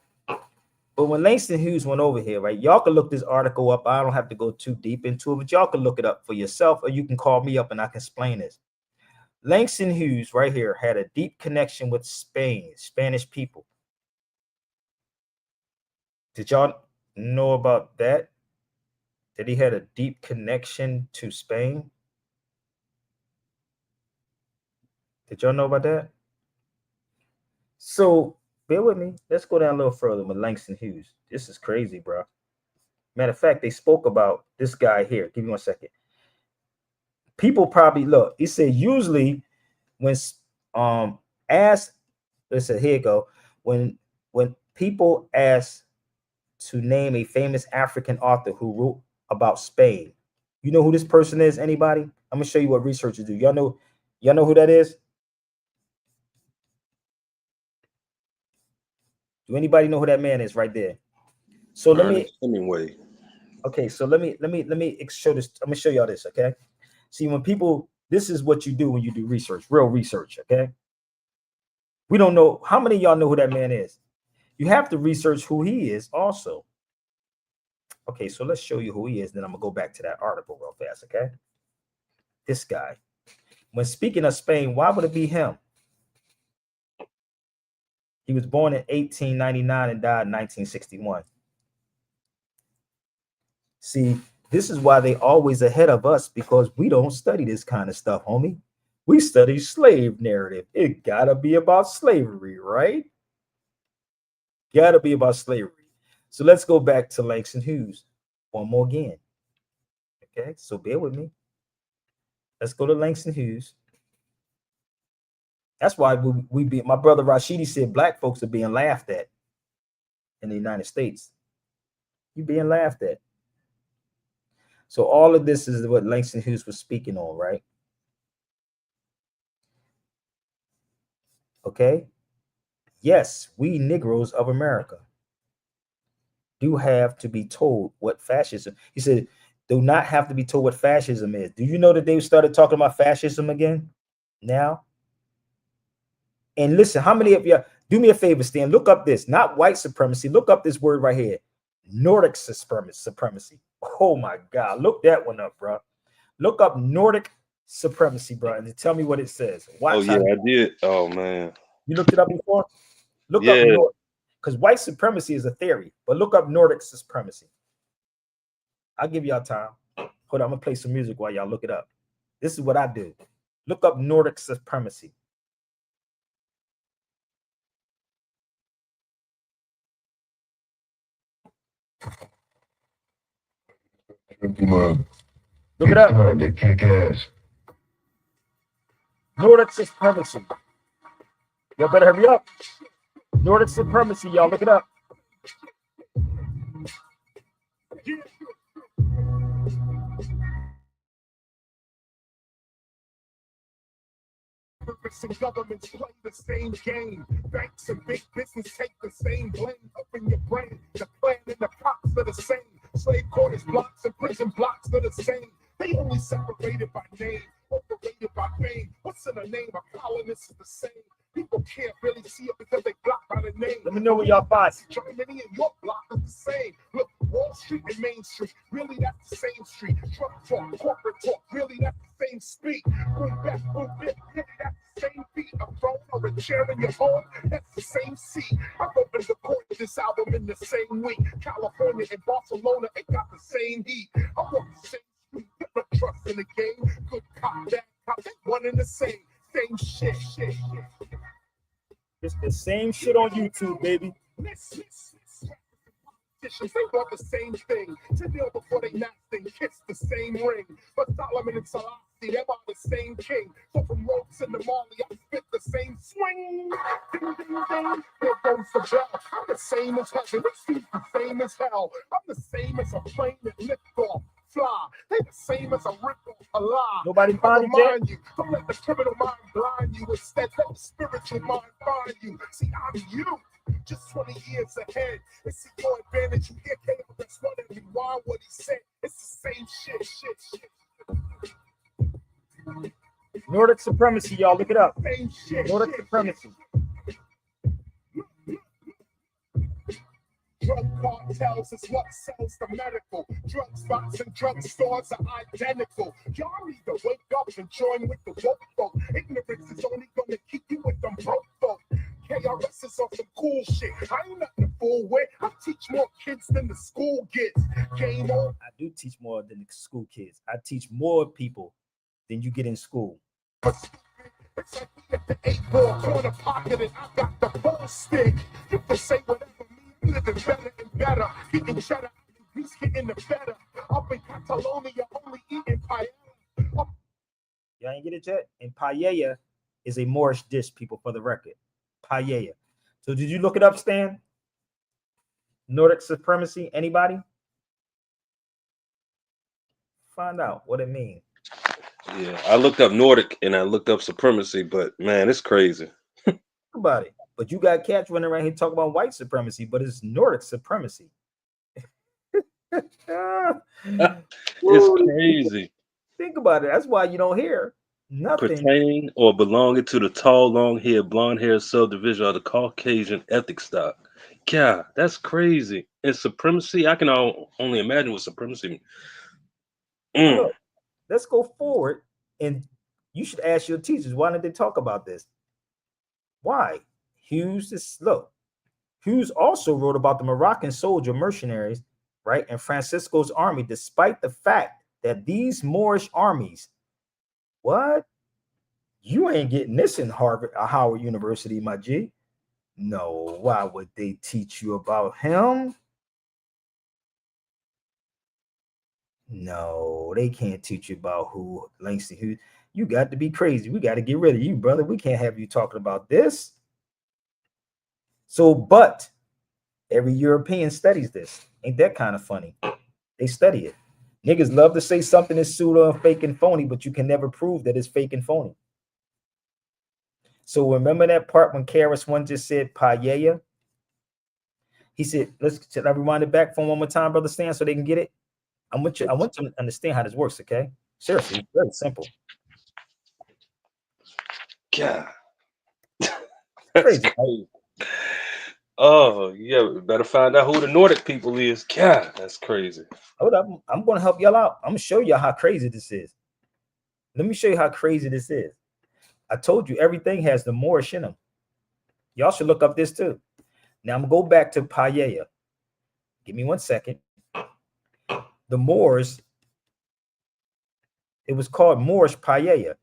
But when Langston Hughes went over here, right, y'all can look this article up. I don't have to go too deep into it, but y'all can look it up for yourself, or you can call me up and I can explain this. Langston Hughes right here had a deep connection with Spain, Spanish people. Did y'all know about that? That he had a deep connection to Spain? Did y'all know about that? So bear with me. Let's go down a little further with Langston Hughes. This is crazy, bro. Matter of fact, they spoke about this guy here. Give me 1 second. People probably look. He said usually when asked, listen, here you go. When people ask to name a famous African author who wrote about Spain, you know who this person is? Anybody? I'm gonna show you what researchers do. Y'all know who that is? Do anybody know who that man is right there? So Hemingway. Okay, so let me show this. I'm gonna show y'all this. Okay, see, when people, this is what you do when you do research, real research. Okay, we don't know how many of y'all know who that man is. You have to research who he is also. Okay, so let's show you who he is. Then I'm gonna go back to that article real fast. Okay, this guy. When speaking of Spain, why would it be him? He was born in 1899 and died in 1961. See, this is why they always ahead of us, because we don't study this kind of stuff, homie. We study slave narrative. It gotta be about slavery, right? Gotta be about slavery. So let's go back to Langston Hughes one more again. Okay, so bear with me. Let's go to Langston Hughes. That's why we be, my brother Rashidi said black folks are being laughed at in the United States. You're being laughed at. So all of this is what Langston Hughes was speaking on, right? Okay. Yes, we Negroes of America do have to be told what fascism. He said, do not have to be told what fascism is. Do you know that they started talking about fascism again now? And listen, how many of you, do me a favor, Stan, look up this, not white supremacy. Look up this word right here, Nordic supremacy. Oh my God, look that one up, bro. Look up Nordic supremacy, bro, and tell me what it says. Watch. Oh yeah, I did. Oh man, you looked it up before? Look up Nordic, because white supremacy is a theory, but look up Nordic supremacy. I'll give y'all time. Hold on, I'm gonna play some music while y'all look it up. This is what I do. Look up Nordic supremacy. Look it up. They kick ass. Nordic supremacy. Y'all better hurry up. Nordic supremacy, y'all look it up. And governments play the same game. Banks and big business take the same blame up in your brain. The plan and the props are the same. Slave quarters blocks and prison blocks are the same. They only separated by name, operated by fame. What's in the name of colonists is the same. People can't really see it because they blocked by the name. Let me know what y'all find. Germany and your block is the same. Look, Wall Street and Main Street, really that's the same street. Truck talk, corporate talk, really that's the same speak. Boom back, boom bit, hit that's the same beat. A throne or a chair in your home, that's the same seat. I wrote and recorded this album in the same week. California and Barcelona, it got the same heat. I want the same street, no trust in the game. Good cop, bad cop, they one and the same. Same shit. It's the same shit on YouTube, baby. They want the same thing. To kneel before they knock and kiss the same ring. But Solomon and Selassie, they're all the same king. So from ropes in the Mali, I spit the same swing. Ding, ding, ding. There goes the bell. I'm the same as heaven. This the same as hell. I'm the same as a plane that lifts off. Fly, they the same as a rip off, a lie. Nobody found it yet? Remind you, don't let the criminal mind blind you. Instead, let the spiritual mind find you. See, I'm you, just 20 years ahead. It's your advantage. You hear Caleb, that's what it rewind what he said. It's the same shit. Nordic supremacy, y'all. Look it up. Same shit. Nordic supremacy. Drug cartels is what sells the medical. Drug spots and drug stores are identical. Y'all need to wake up and join with the woke folk. Ignorance is only gonna keep you with them broke folk. KRS is on some cool shit. I ain't nothing to fool with. I teach more kids than the school gets. Game on. I do teach more than the school kids. I teach more people than you get in school. It's like we at the 8-ball corner pocket and I got the ball stick. You can say whatever. Living better and better, eating cheddar, grease getting the better. Up in Catalonia, only eating paella. Y'all ain't get it yet? And paella is a Moorish dish, people, for the record. Paella. So did you look it up, Stan? Nordic supremacy, anybody? Find out what it means. Yeah, I looked up Nordic and I looked up supremacy, but man, it's crazy. Think about it. But you got cats running around here talking about white supremacy, but it's Nordic supremacy. It's crazy. Think about it. That's why you don't hear nothing. Pertaining or belonging to the tall, long-haired, blonde-haired subdivision of the Caucasian ethnic stock. God, that's crazy. And supremacy, I can only imagine what supremacy means. Look, let's go forward, and you should ask your teachers, why didn't they talk about this? Why? Hughes also wrote about the Moroccan soldier mercenaries, right, and Francisco's army, despite the fact that these Moorish armies, what? You ain't getting this in Howard University, my G. No, why would they teach you about him? No, they can't teach you about who Langston Hughes. You got to be crazy. We got to get rid of you, brother. We can't have you talking about this. So, but every European studies this. Ain't that kind of funny? They study it. Niggas love to say something is pseudo and fake and phony, but you can never prove that it's fake and phony. So remember that part when KRS-One just said paella? He said, should I rewind it back from one more time, Brother Stan, so they can get it? I want you to understand how this works, okay? Seriously, it's very simple. God. Crazy. Oh, yeah, we better find out who the Nordic people is. God, that's crazy. Hold up. I'm going to help y'all out. I'm going to show y'all how crazy this is. Let me show you how crazy this is. I told you everything has the Moorish in them. Y'all should look up this too. Now I'm going to go back to paella. Give me 1 second. The Moors, it was called Moorish paella,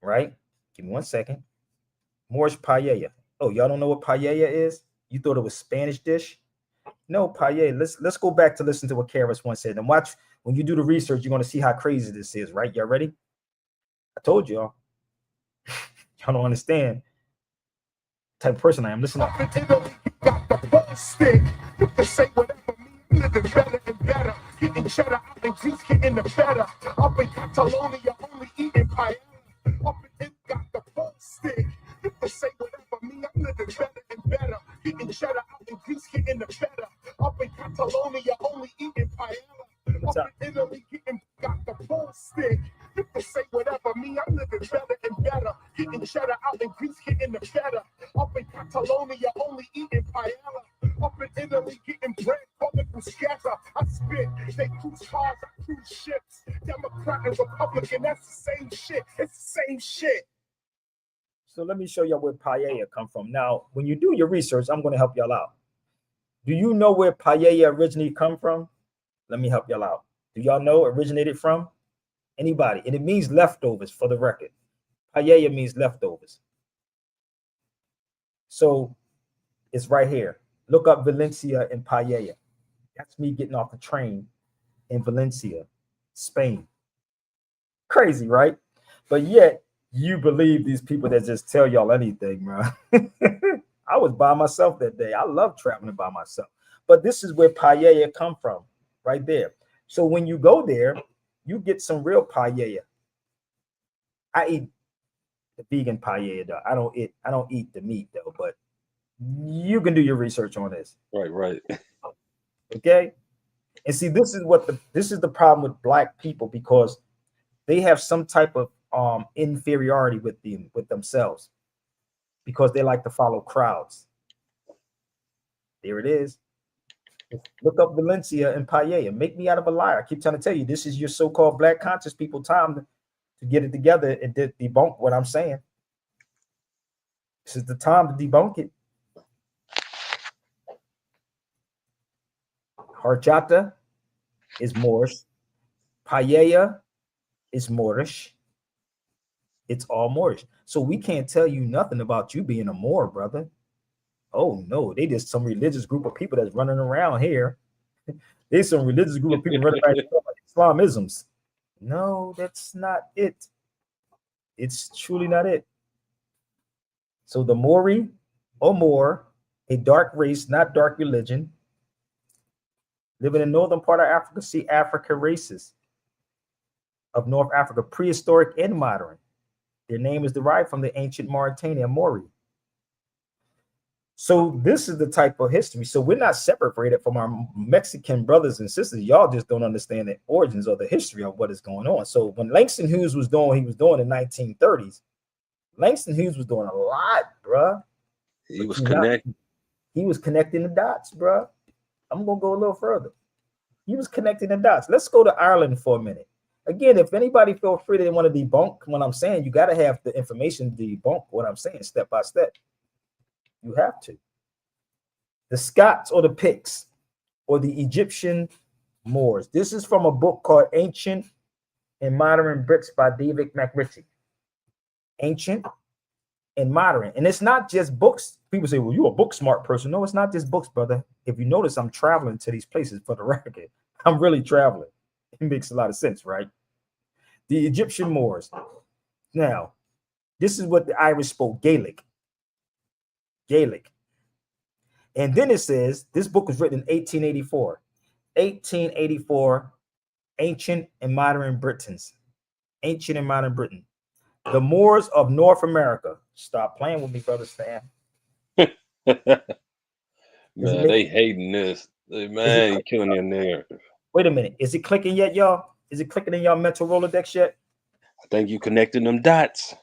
right? Give me 1 second. Moorish paella. Oh, y'all don't know what paella is? You thought it was Spanish dish? No, paella. Let's go back to listen to what KRS-One said. And watch, when you do the research, you're going to see how crazy this is, right? Y'all ready? I told y'all. Y'all don't understand the type of person I am. Listen up. You can say whatever, me living better and better. Getting cheddar out and grease getting the better. Up in Catalonia, only eating paella. Up in it got the full stick. You can say whatever, me I'm living better and better. Getting cheddar out and grease getting the better. Up in Catalonia, only eating paella. Up in Italy, getting got the full stick. You can say whatever, me I'm living better and better. Getting cheddar out and grease getting the better. Up in Catalonia, only eating paella. Up in Italy, getting bread coming from scatter. I spit, they cruise cars, I cruise ships. Democrat and Republican, that's the same shit. It's the same shit. So let me show y'all where paella come from. Now, when you do your research, I'm going to help y'all out. Do you know where paella originally come from? Let me help y'all out. Do y'all know it originated from? Anybody? And it means leftovers, for the record. Paella means leftovers. So it's right here. Look up Valencia and paella. That's me getting off the train in Valencia, Spain. Crazy, right? But yet, you believe these people that just tell y'all anything, bro. I was by myself that day. I love traveling by myself. But this is where paella come from, right there. So when you go there, you get some real paella. I eat the vegan paella though. I don't eat the meat though, but you can do your research on this. Right. Okay. And see, this is the problem with black people, because they have some type of inferiority with themselves, because they like to follow crowds. There it is. Look up Valencia and paella. Make me out of a liar. I keep trying to tell you, this is your so-called black conscious people time to get it together and debunk what I'm saying. This is the time to debunk it. Horchata is Moorish. Paella is Moorish. It's all Moorish. So we can't tell you nothing about you being a Moor, brother. Oh no, they just some religious group of people that's running around here. There's some religious group of people running around Islamisms. No, that's not it. It's truly not it. So the Mori or Moor, a dark race, not dark religion, living in northern part of Africa. See Africa races of North Africa, prehistoric and modern. Their name is derived from the ancient Mauritania, Mori. So this is the type of history. So we're not separated from our Mexican brothers and sisters. Y'all just don't understand the origins or the history of what is going on. So when Langston Hughes was doing, he was doing in 1930s. Langston Hughes was doing a lot, bruh. He was connecting. He was connecting the dots, bruh. I'm gonna go a little further. He was connecting the dots. Let's go to Ireland for a minute. Again, if anybody feel free they want to debunk what I'm saying, you got to have the information to debunk what I'm saying step by step. You have to. The Scots or the Picts or the Egyptian Moors. This is from a book called Ancient and Modern Brits by David McRitchie. Ancient and Modern. And it's not just books. People say, well, you're a book smart person. No, it's not just books, brother. If you notice, I'm traveling to these places for the record. I'm really traveling. It makes a lot of sense, right? The Egyptian Moors. Now, this is what the Irish spoke, Gaelic. Gaelic. And then it says, this book was written in 1884. 1884, Ancient and Modern Britons. Ancient and Modern Britain. The Moors of North America. Stop playing with me, brother Stan. Man, they hating this. Man, you're killing their narrative. Wait a minute. Is it clicking yet, y'all? Is it clicking in y'all mental Rolodex yet? I think you connecting them dots.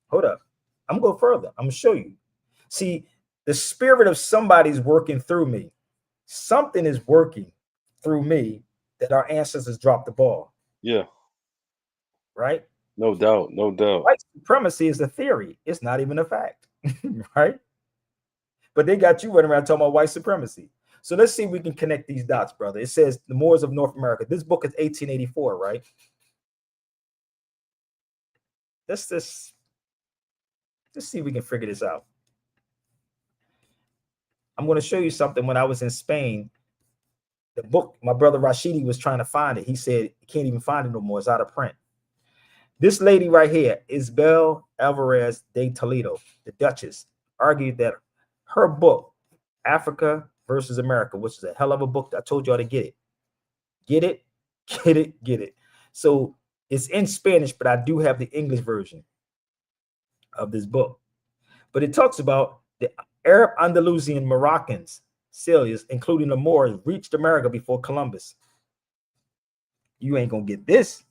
Hold up. I'm going to go further. I'm going to show you. See, the spirit of somebody's working through me. Something is working through me that our ancestors dropped the ball. Yeah. Right? No doubt. No doubt. White supremacy is a theory. It's not even a fact. Right? But they got you running around talking about white supremacy. So let's see if we can connect these dots, brother. It says the Moors of North America. This book is 1884, right? Let's see if we can figure this out. I'm going to show you something. When I was in Spain, the book, my brother Rashidi was trying to find it. He said he can't even find it no more. It's out of print. This lady right here, Isabel Alvarez de Toledo, the Duchess, argued that her book, Africa versus America, which is a hell of a book. I told y'all to get it. Get it, get it, get it. So it's in Spanish, but I do have the English version of this book. But it talks about the Arab Andalusian Moroccans, Celias, including the Moors, reached America before Columbus. You ain't gonna get this.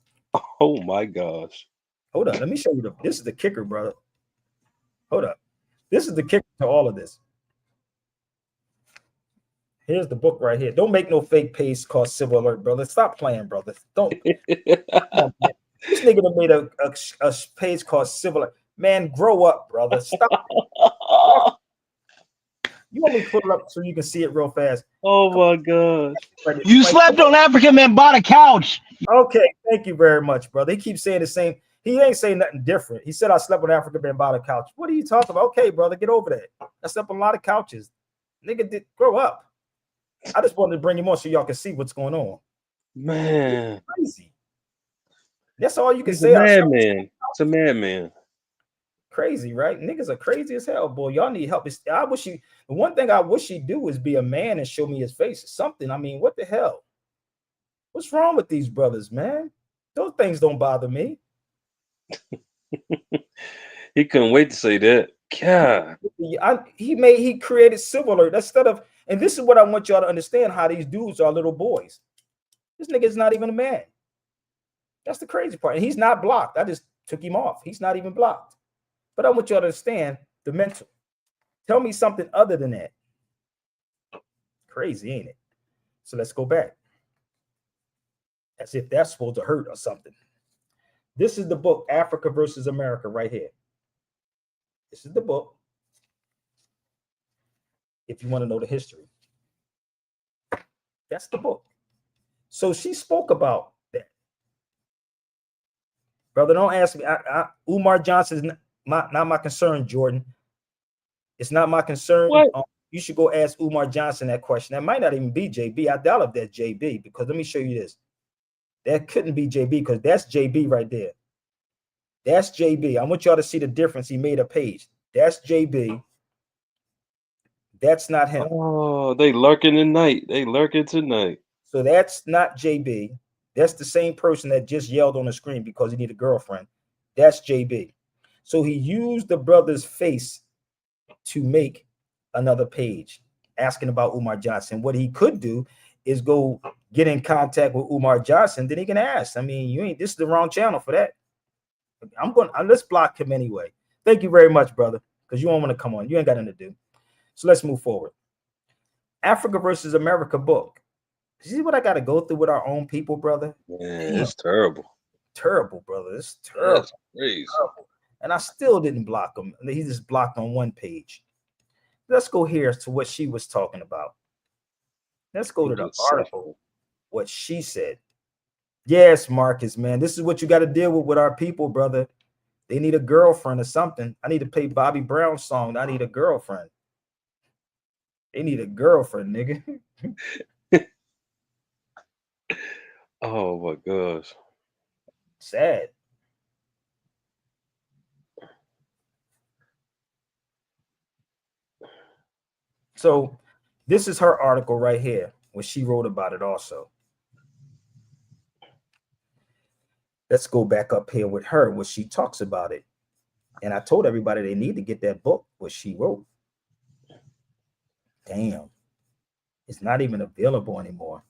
Oh my gosh. Hold on, let me show you this is the kicker, brother. Hold up. This is the kicker to all of this. Here's the book right here. Don't make no fake page called Civil Alert, brother. Stop playing, brother. Don't. On, this nigga done made a page called Civil Alert. Man, grow up, brother. Stop. You want me to put it up so you can see it real fast? Oh my gosh. You slept on African man bought a couch. Okay, thank you very much, brother. He keeps saying the same. He ain't saying nothing different. He said I slept on African man bought a couch. What are you talking about? Okay, brother, get over that. I slept on a lot of couches. Nigga, did grow up. I just wanted to bring him on so y'all can see what's going on. Man. It's crazy. That's all you can He's say. A madman. It's a madman. Crazy, right? Niggas are crazy as hell, boy. Y'all need help. I wish the one thing I wish he'd do is be a man and show me his face. Something. I mean, what the hell? What's wrong with these brothers, man? Those things don't bother me. He couldn't wait to say that. God. He created Civil Alert instead of, and this is what I want y'all to understand, how these dudes are little boys. This nigga is not even a man. That's the crazy part. And he's not blocked. I just took him off. He's not even blocked. But I want y'all to understand the mental. Tell me something other than that. Crazy, ain't it? So let's go back. As if that's supposed to hurt or something. This is the book, Africa versus America, right here. This is the book. If you want to know the history. That's the book. So she spoke about that. Brother, don't ask me. Umar Johnson is not my concern, Jordan. It's not my concern. You should go ask Umar Johnson that question. That might not even be JB. I doubt if that's JB, because let me show you this. That couldn't be JB, because that's JB right there. That's JB. I want y'all to see the difference. He made a page. That's JB. That's not him. Oh, they lurking tonight. They lurking tonight. So that's not JB. That's the same person that just yelled on the screen because he needed a girlfriend. That's JB. So he used the brother's face to make another page asking about Umar Johnson. What he could do is go get in contact with Umar Johnson. Then he can ask. I mean, this is the wrong channel for that. Let's block him anyway. Thank you very much, brother, because you don't want to come on. You ain't got nothing to do. So let's move forward. Africa versus America book. See what I got to go through with our own people, brother? Man, it's terrible. Terrible, brother. It's terrible. That's crazy. Terrible. And I still didn't block him. He just blocked on one page. Let's go here to what she was talking about. Let's go to the article, what she said. Yes, Marcus, man. This is what you got to deal with our people, brother. They need a girlfriend or something. I need to play Bobby Brown's song. I need a girlfriend. They need a girlfriend, nigga. Oh my gosh. Sad. So this is her article right here, where she wrote about it also. Let's go back up here with her, where she talks about it. And I told everybody they need to get that book, what she wrote. Damn. It's not even available anymore.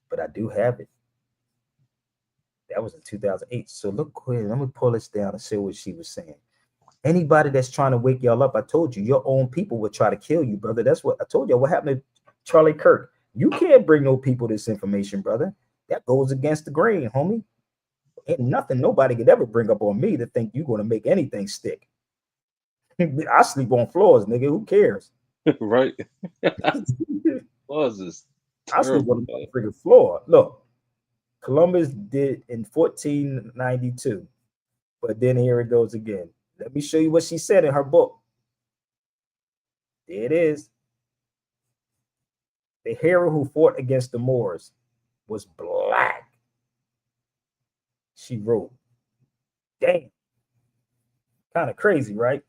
But I do have it. That was in 2008. So look here. Let me pull this down and see what she was saying. Anybody that's trying to wake y'all up, I told you, your own people would try to kill you, brother. That's what I told you. What happened to Charlie Kirk? You can't bring no people this information, brother. That goes against the grain, homie. Ain't nothing nobody could ever bring up on me to think you're going to make anything stick. I sleep on floors, nigga. Who cares? Right. Floors is I sleep on the freaking floor. Look, Columbus did in 1492. But then here it goes again. Let me show you what she said in her book. There it is. The hero who fought against the Moors was black. She wrote. Damn. Kind of crazy, right?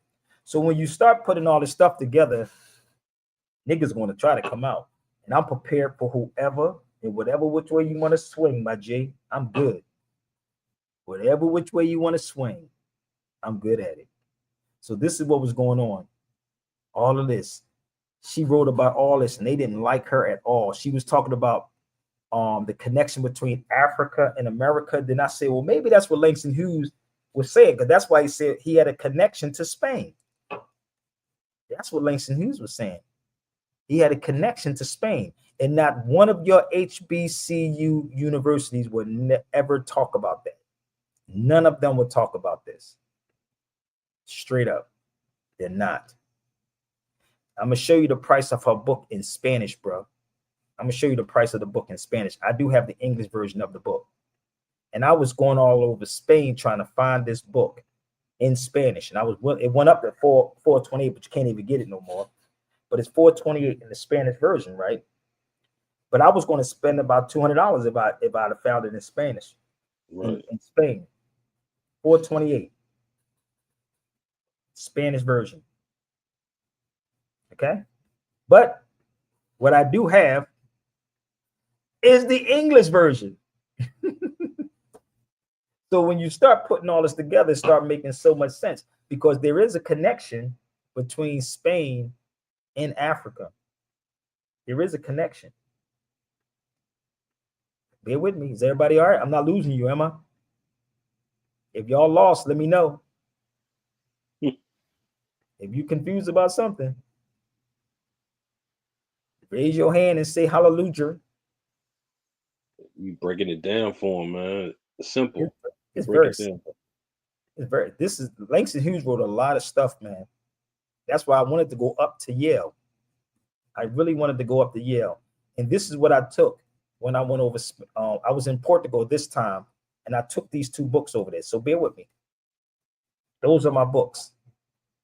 So when you start putting all this stuff together, niggas going to try to come out. And I'm prepared for whoever and whatever which way you want to swing, my G. I'm good. Whatever which way you want to swing, I'm good at it. So this is what was going on. All of this. She wrote about all this, and they didn't like her at all. She was talking about the connection between Africa and America. Then I say, well, maybe that's what Langston Hughes was saying, because that's why he said he had a connection to Spain. That's what Langston Hughes was saying. He had a connection to Spain, and not one of your HBCU universities would ever talk about that. None of them would talk about this. Straight up, they're not. I'm gonna show you the price of her book in Spanish, bro. I'm gonna show you the price of the book in Spanish. I do have the English version of the book, and I was going all over Spain trying to find this book in Spanish, and it went up to 428, but you can't even get it no more. But it's 428 in the Spanish version, right? But I was going to spend about $200 if I'd have found it in Spanish, right? In Spain, 428. Spanish version. Okay, but what I do have is the English version. So when you start putting all this together, it start making so much sense because there is a connection between Spain and Africa. There is a connection. Bear with me. Is everybody all right? I'm not losing you, am I? If y'all lost, let me know. If you're confused about something, raise your hand and say hallelujah. You breaking it down for him, man. It's simple. It's Break very it down. simple. It's very. This is Langston Hughes wrote a lot of stuff, man. That's why I wanted to go up to Yale. I really wanted to go up to Yale, and this is what I took when I went over. I was in Portugal this time, and I took these two books over there. So bear with me. Those are my books.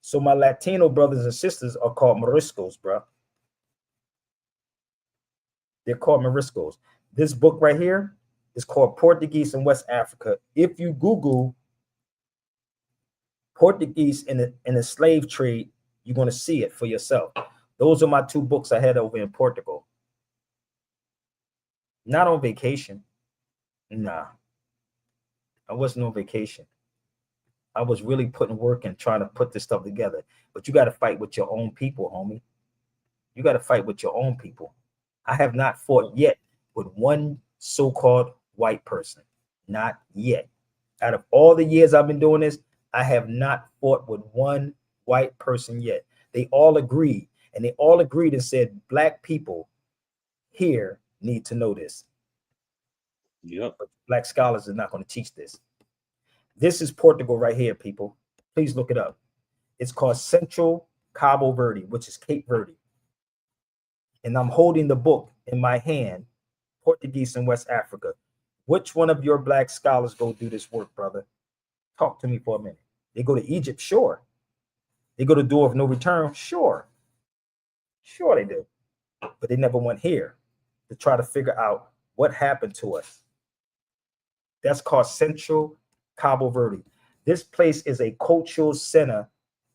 So my Latino brothers and sisters are called Moriscos, bro. They're called Moriscos. This book right here is called Portuguese in West Africa. If you Google Portuguese in the slave trade, you're going to see it for yourself. Those are my two books I had over in Portugal. Not on vacation. Nah. I wasn't on vacation. I was really putting work and trying to put this stuff together. But you got to fight with your own people, homie. You got to fight with your own people. I have not fought yet with one so-called white person. Not yet. Out of all the years I've been doing this, I have not fought with one white person yet. They all agreed, and they all agreed and said, black people here need to know this. Yep. But black scholars are not going to teach this. This is Portugal right here, people. Please look it up. It's called Central Cabo Verde, which is Cape Verde. And I'm holding the book in my hand, Portuguese in West Africa. Which one of your black scholars go do this work, brother? Talk to me for a minute. They go to Egypt, sure. They go to Door of No Return, sure. Sure they do. But they never went here to try to figure out what happened to us. That's called Central Cabo Verde. This place is a cultural center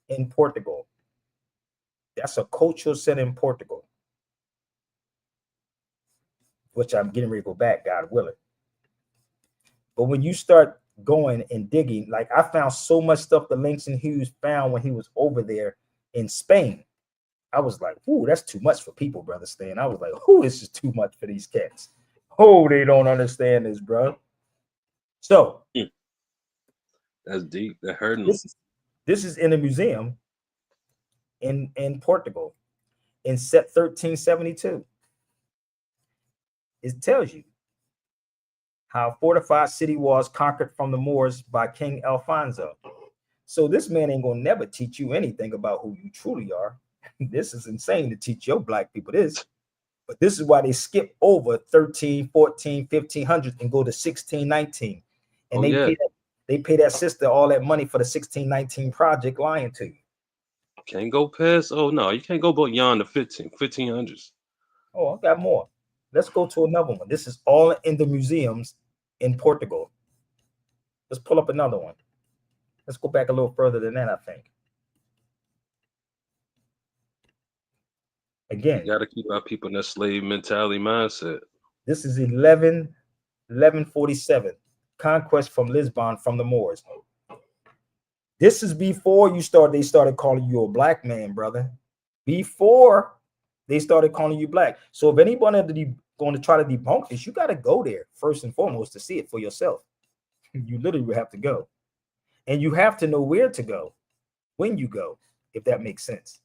in Portugal. That's a cultural center in Portugal, which I'm getting ready to go back, God willing. But when you start going and digging, like I found so much stuff that Langston Hughes found when he was over there in Spain. I was like, ooh, that's too much for people, brother Stan. I was like, ooh, this is too much for these cats. Oh, they don't understand this, bro. So that's deep. That hurting them. This is in a museum in Portugal in 1372. It tells you how a fortified city was conquered from the Moors by King Alfonso. So this man ain't gonna never teach you anything about who you truly are. This is insane to teach your black people this. But this is why they skip over 13, 14, 1500 and go to 1619. And they pay that sister all that money for the 1619 project, lying to you. Can't go past. Oh no, you can't go beyond the 1500s. Oh, I got more. Let's go to another one. This is all in the museums in Portugal. Let's pull up another one. Let's go back a little further than that, I think. Again, you got to keep our people in that slave mentality mindset. This is 1147, conquest from Lisbon from the Moors. This is before they started calling you a black man, brother. Before they started calling you black. So if anybody going to try to debunk this, you got to go there first and foremost to see it for yourself. You literally have to go. And you have to know where to go when you go, if that makes sense.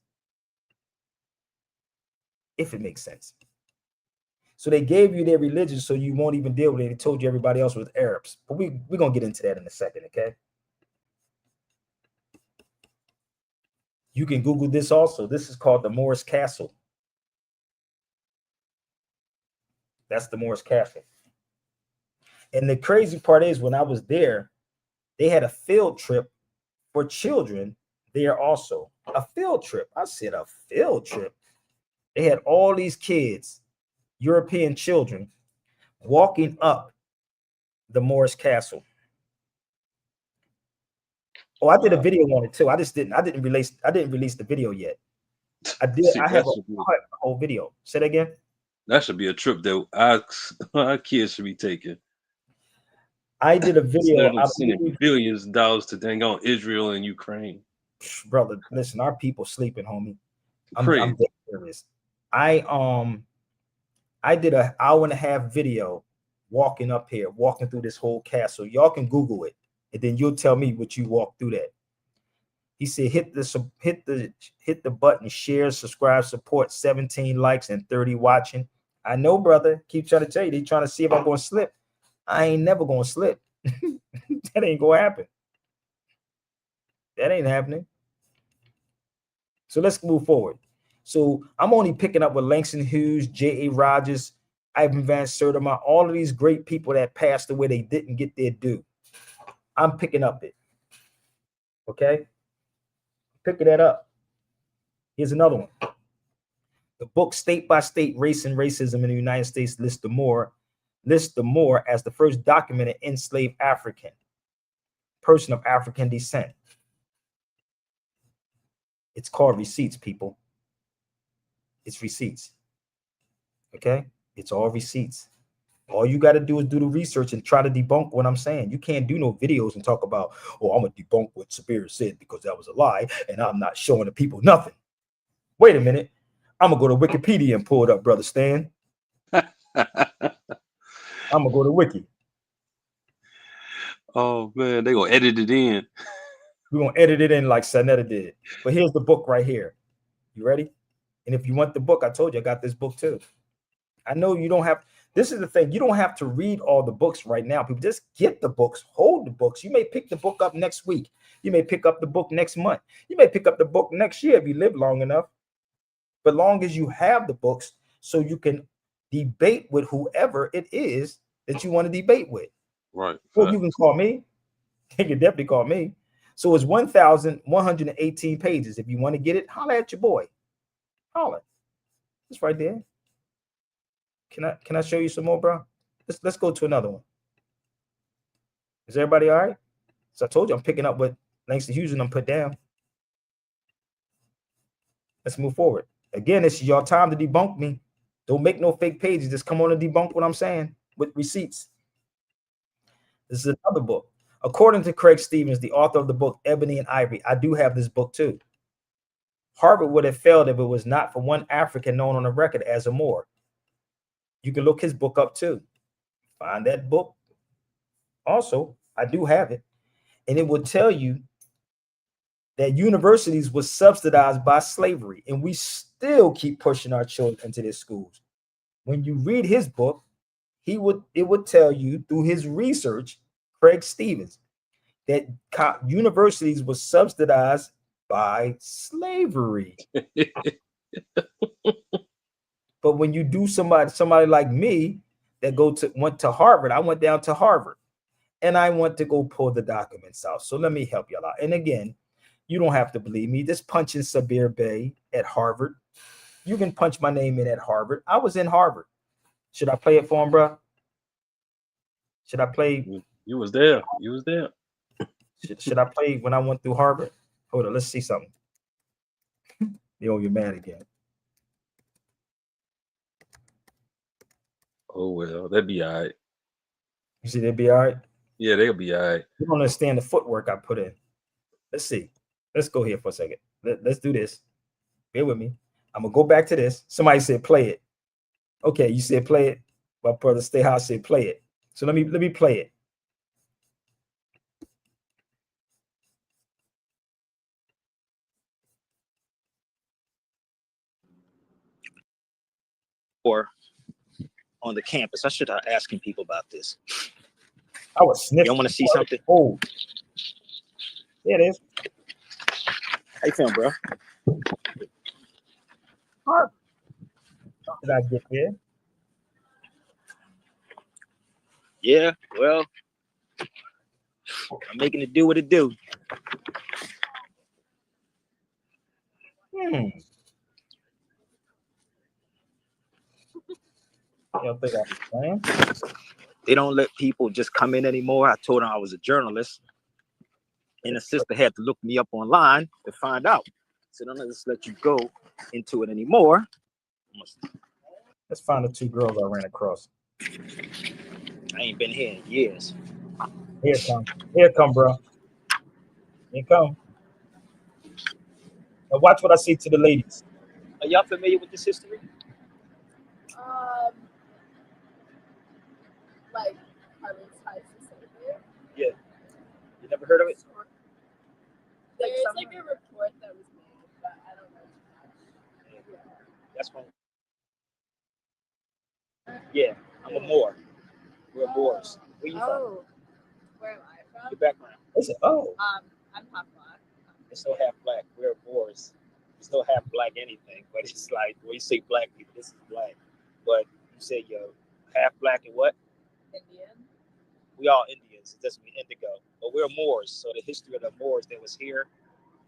If it makes sense. So they gave you their religion so you won't even deal with it. They told you everybody else was Arabs. But we're going to get into that in a second, okay? You can Google this also. This is called the Moorish Castle. That's the Moorish Castle. And the crazy part is when I was there, they had a field trip for children there also. A field trip. I said a field trip. They had all these kids, European children, walking up the Moorish Castle. Oh, I did a video on it too. I didn't release the video yet. I did. I have a whole video. Say that again. That should be a trip that our kids should be taking. I did a Instead video, of them I sending believe, billions of dollars to dang on Israel and Ukraine. brother. Listen, our people sleeping, homie. I'm Crazy. dead serious. I I did an hour and a half video walking up here, walking through this whole castle. Y'all can Google it, and then you'll tell me what you walked through that. He said, hit the button, share, subscribe, support. 17 likes and 30 watching. I know, brother. Keep trying to tell you. They trying to see if I'm going to slip. I ain't never going to slip. That ain't going to happen. That ain't happening. So let's move forward. So I'm only picking up with Langston Hughes, J.A. Rogers, Ivan Van Sertima, all of these great people that passed away. They didn't get their due. I'm picking up it. Okay? Picking that up. Here's another one. The book State by State, Race and Racism in the United States lists the Moor as the first documented enslaved African person of African descent. It's called Receipts, people. It's receipts. Okay? It's all receipts. All you got to do is do the research and try to debunk what I'm saying. You can't do no videos and talk about, oh, I'm going to debunk what Superior said because that was a lie and I'm not showing the people nothing. Wait a minute. I'm going to go to Wikipedia and pull it up, Brother Stan. I'm going to go to Wiki. Oh, man, they going to edit it in. We're going to edit it in like Sanetta did. But here's the book right here. You ready? And if you want the book, I told you I got this book too. I know you don't have, this is the thing, you don't have to read all the books right now. People just get the books, hold the books. You may pick the book up next week. You may pick up the book next month. You may pick up the book next year if you live long enough. But long as you have the books, so you can debate with whoever it is that you want to debate with. Right. Well, you can call me. You can definitely call me. So it's 1,118 pages. If you want to get it, holler at your boy. Holler. It's right there. Can I show you some more, bro? Let's go to another one. Is everybody all right? So I told you I'm picking up what Langston Hughes and I'm put down. Let's move forward. Again, it's your time to debunk me. Don't make no fake pages. Just come on and debunk what I'm saying with receipts. This is another book. According to Craig Stevens, the author of the book Ebony and Ivory, I do have this book too. Harvard would have failed if it was not for one African known on the record as a Moor. You can look his book up too. Find that book. Also, I do have it. And it will tell you that universities were subsidized by slavery, and we still keep pushing our children into their schools. When you read his book, it would tell you through his research, Craig Stevens, that universities were subsidized by slavery. But when you do somebody like me that went to Harvard, I went down to Harvard and I went to go pull the documents out. So let me help y'all out. And again, you don't have to believe me. Just punch in Sabir Bey at Harvard. You can punch my name in at Harvard. I was in Harvard. Should I play it for him, bro? Should I play? You was there. You was there. Should I play when I went through Harvard? Hold on, let's see something. You don't get mad again. Oh, well, that'd be all right. You see, they'd be all right? Yeah, they'll be all right. You don't understand the footwork I put in. Let's see. Let's go here for a second. Let's do this. Bear with me. I'm going to go back to this. Somebody said play it. Okay, you said play it. My brother Stay House said play it. So let me play it. Or on the campus. I should have asking people about this. I was sniffing. Y'all want to see something? Oh, there it is. How you feeling, bro? How did I get there? Yeah, well, I'm making it do what it do. You don't think I was playing? They don't let people just come in anymore. I told them I was a journalist, and the sister had to look me up online to find out. So don't just let you go into it anymore. Let's find the two girls I ran across. I ain't been here in years. Here it come. Here it come, bro. Here it come. Now watch what I say to the ladies. Are y'all familiar with this history? Like Harvard's ties to slavery. Yeah. You never heard of it? There's like a report that was made, but I don't know too much. That's fine. Yeah, I'm a Moor. We're Moors. Where you from? Where am I from? Your background. They said, oh, I'm half black. There's no half black. We're Moors. There's no half black anything. But it's like when you say black people, this is black. But you say you're half black and what? Indian. We all Indians. It doesn't mean indigo. But we're Moors. So the history of the Moors that was here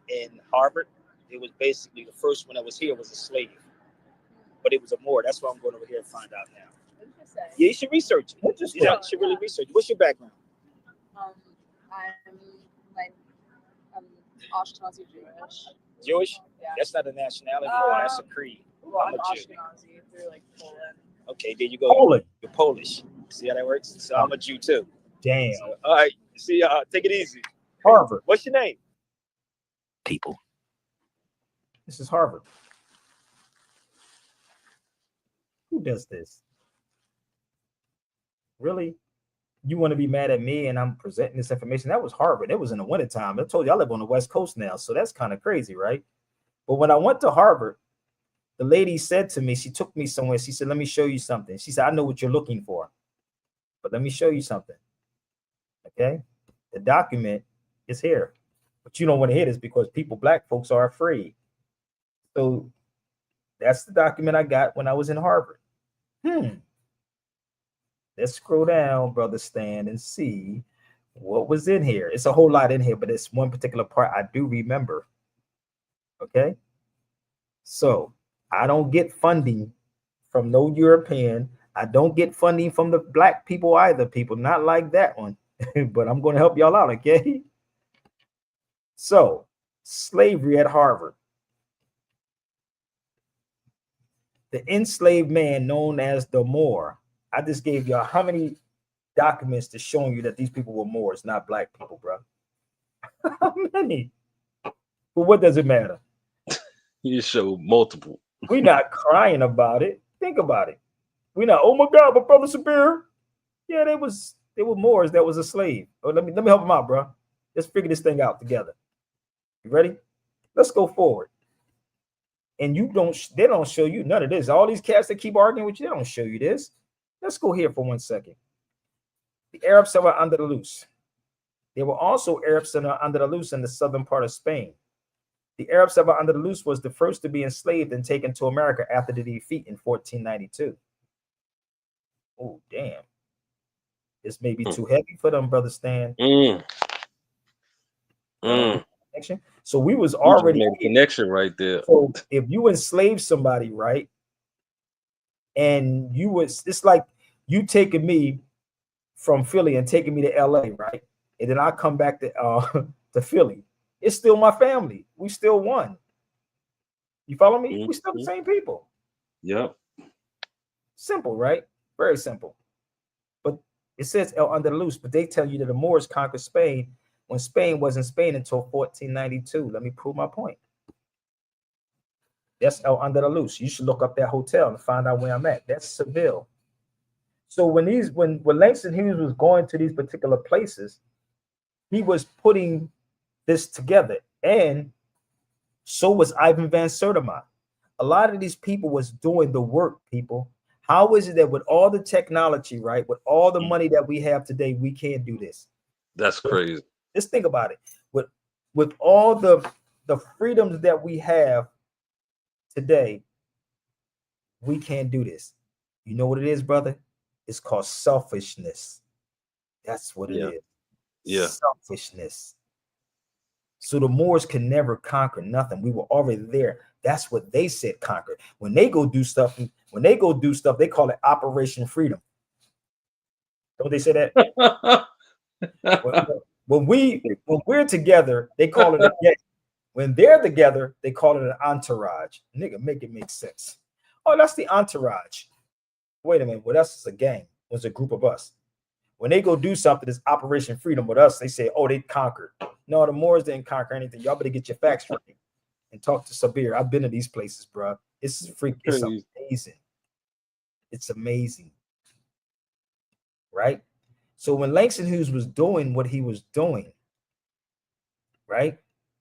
in Harvard, it was basically the first one that was here was a slave. But it was a Moor. That's why I'm going over here and find out now. Interesting. Yeah, you should research it. interesting. You should really research it. What's your background? I'm Ashkenazi Jewish. Jewish? Yeah. That's not a nationality. That's a creed. Well, I'm a Jew. Ashkenazi through like Poland. Okay, there you go. Poland. You're Polish. See how that works? So I'm a Jew too. Damn. So, all right. See, take it easy. Harvard. What's your name? People. This is Harvard. Who does this? Really? You want to be mad at me and I'm presenting this information? That was Harvard. It was in the wintertime. I told you I live on the West Coast now, so that's kind of crazy, right? But when I went to Harvard, the lady said to me, she took me somewhere. She said, let me show you something. She said, I know what you're looking for, but let me show you something. Okay? The document is here, but you don't want to hear this because black folks are afraid. So that's the document I got when I was in Harvard. Let's scroll down, Brother Stan, and see what was in here. It's a whole lot in here, but it's one particular part I do remember. Okay? So I don't get funding from no European. I don't get funding from the black people either, people. Not like that one. But I'm going to help y'all out, okay? So, slavery at Harvard. The enslaved man known as the Moor. I just gave y'all how many documents to showing you that these people were Moors, not black people, bro? How many? But what does it matter? You show multiple. We're not crying about it. Think about it. We're not, oh my God, but Brother Sapin. Yeah, they were Moors that was a slave. Oh, let me help them out, bro. Let's figure this thing out together. You ready? Let's go forward. And they don't show you none of this. All these cats that keep arguing with you, they don't show you this. Let's go here for 1 second. The Arabs that were under the loose. There were also Arabs that were under the loose in the southern part of Spain. The Arabs that were under the loose was the first to be enslaved and taken to America after the defeat in 1492. Oh, damn. This may be too heavy for them, Brother Stan. So we was already made a connection right there. So if you enslave somebody, right? And it's like you taking me from Philly and taking me to LA, right? And then I come back to Philly. It's still my family. We still one. You follow me? We still the same people. Yep. Simple, right? Very simple. But it says El Andalus, but they tell you that the Moors conquered Spain when Spain wasn't Spain until 1492. Let me prove my point. That's El Andalus. You should look up that hotel and find out where I'm at. That's Seville. So when Langston Hughes was going to these particular places, he was putting this together, and so was Ivan van Sertima. A lot of these people was doing the work, people. How is it that with all the technology, right, with all the money that we have today, we can't do this? That's crazy. Just think about it. With all the freedoms that we have today, we can't do this. You know what it is, brother? It's called selfishness. That's what it is. Yeah. Selfishness. So the Moors can never conquer nothing. We were already there. That's what they said conquer. When they go do stuff, they call it Operation Freedom. Don't they say that? when we're together, they call it a gang. When they're together, they call it an entourage. Nigga, make it make sense. Oh, that's the entourage. Wait a minute. With us, it's a gang. It was a group of us. When they go do something, it's Operation Freedom. With us, they say, oh, they conquered. No, the Moors didn't conquer anything. Y'all better get your facts right and talk to Sabir. I've been to these places, bro. It's freak. It's amazing. It's amazing. Right? So when Langston Hughes was doing what he was doing, right?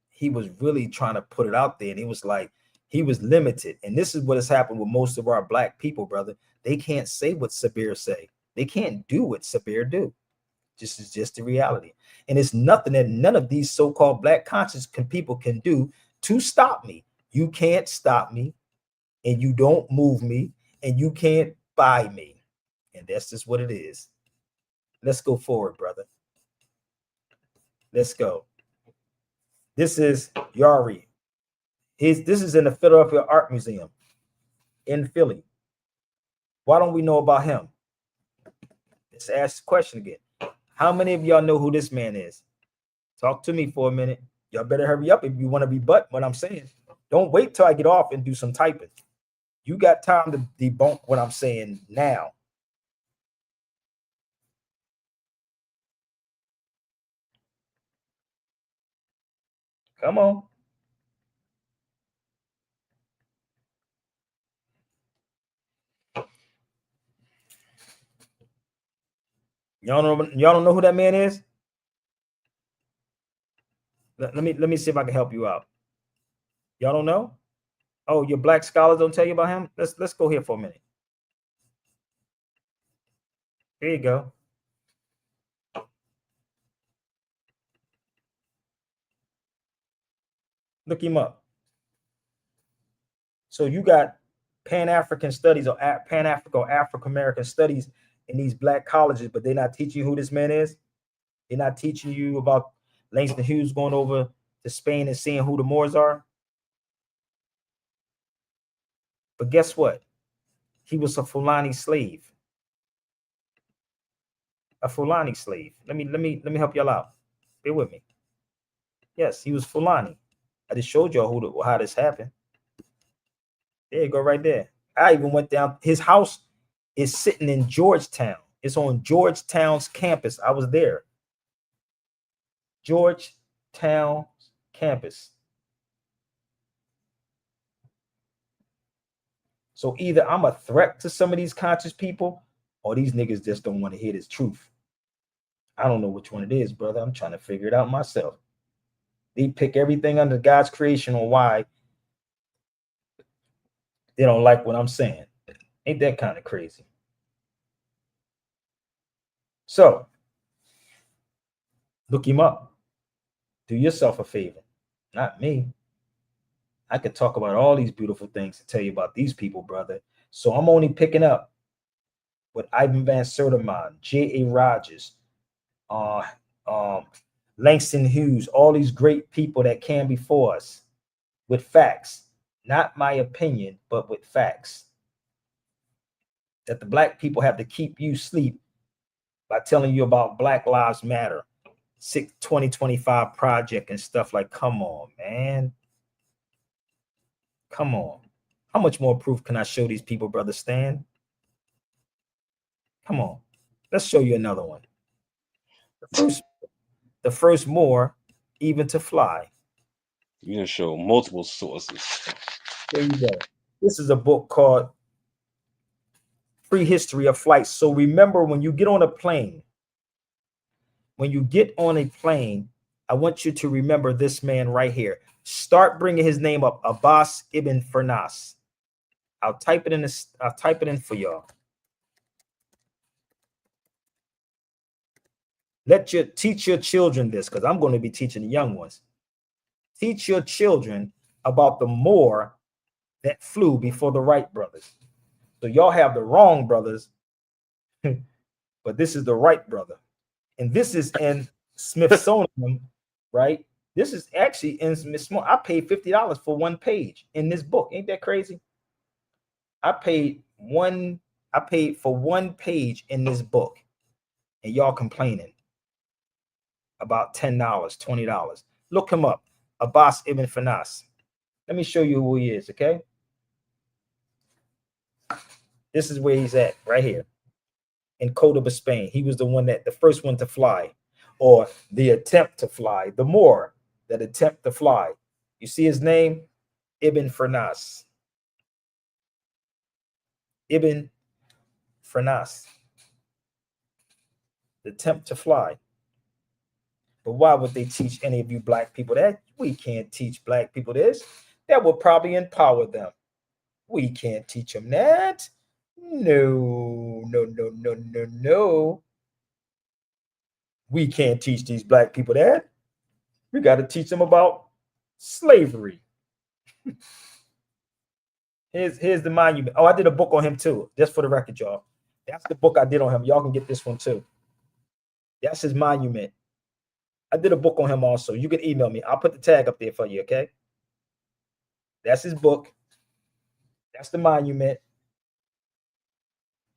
He was really trying to put it out there. And he was like, he was limited. And this is what has happened with most of our black people, brother. They can't say what Sabir say. They can't do what Sabir do. This is just the reality. And it's nothing that none of these so-called black conscious people can do to stop me. You can't stop me, and you don't move me, and you can't buy me. And that's just what it is. Let's go forward, brother. Let's go. This is Yari. This is in the Philadelphia Art Museum in Philly. Why don't we know about him? Let's ask the question again. How many of y'all know who this man is? Talk to me for a minute. Y'all better hurry up if you want to rebut what I'm saying. Don't wait till I get off and do some typing. You got time to debunk what I'm saying now. Come on. Y'all don't know who that man is? Let me see if I can help you out. Y'all don't know? Oh, your black scholars don't tell you about him? Let's go here for a minute. There you go. Look him up. So you got Pan-African studies or Pan-African or African-American studies in these black colleges, but they're not teaching you who this man is. They're not teaching you about Langston Hughes going over to Spain and seeing who the Moors are. But guess what? He was a Fulani slave. A Fulani slave. Let me help y'all out. Bear with me. Yes, he was Fulani. I just showed y'all how this happened. There you go, right there. I even went down. His house is sitting in Georgetown. It's on Georgetown's campus. I was there. Georgetown campus. So either I'm a threat to some of these conscious people, or these niggas just don't want to hear this truth. I don't know which one it is, brother. I'm trying to figure it out myself. They pick everything under God's creation on why they don't like what I'm saying. Ain't that kind of crazy? So look him up. Do yourself a favor, not me. I could talk about all these beautiful things to tell you about these people, brother. So I'm only picking up with Ivan Van Sertima, J.A. Rogers, Langston Hughes, all these great people that came before us with facts, not my opinion, but with facts. That the black people have to keep you asleep by telling you about Black Lives Matter, 2025 project and stuff like, come on, man. Come on. How much more proof can I show these people, brother Stan? Come on. Let's show you another one. The first Moor even to fly. You can show multiple sources. There you go. This is a book called Prehistory of Flight. So remember, when you get on a plane, I want you to remember this man right here. Start bringing his name up, Abbas ibn Firnas. I'll type it in for y'all. Teach your children this, because I'm going to be teaching the young ones. Teach your children about the Moor that flew before the Wright brothers. So y'all have the wrong brothers, but this is the Wright brother. And this is in Smithsonian, right? This is actually in Smithsonian. I paid $50 for one page in this book. Ain't that crazy? I paid for one page in this book, and y'all complaining about $10, $20. Look him up, Abbas ibn Firnas. Let me show you who he is, okay? This is where he's at, right here. In Cordoba, Spain. He was the first one to fly, or the attempt to fly, the Moor that attempt to fly. You see his name? Ibn Firnas. Ibn Firnas. The attempt to fly. But why would they teach any of you black people that? We can't teach black people this. That will probably empower them. We can't teach them that. No. We can't teach these black people that. We got to teach them about slavery. Here's the monument. Oh, I did a book on him too, just for the record, y'all. That's the book I did on him. Y'all can get this one too. That's his monument. I did a book on him also. You can email me. I'll put the tag up there for you, okay? That's his book. That's the monument.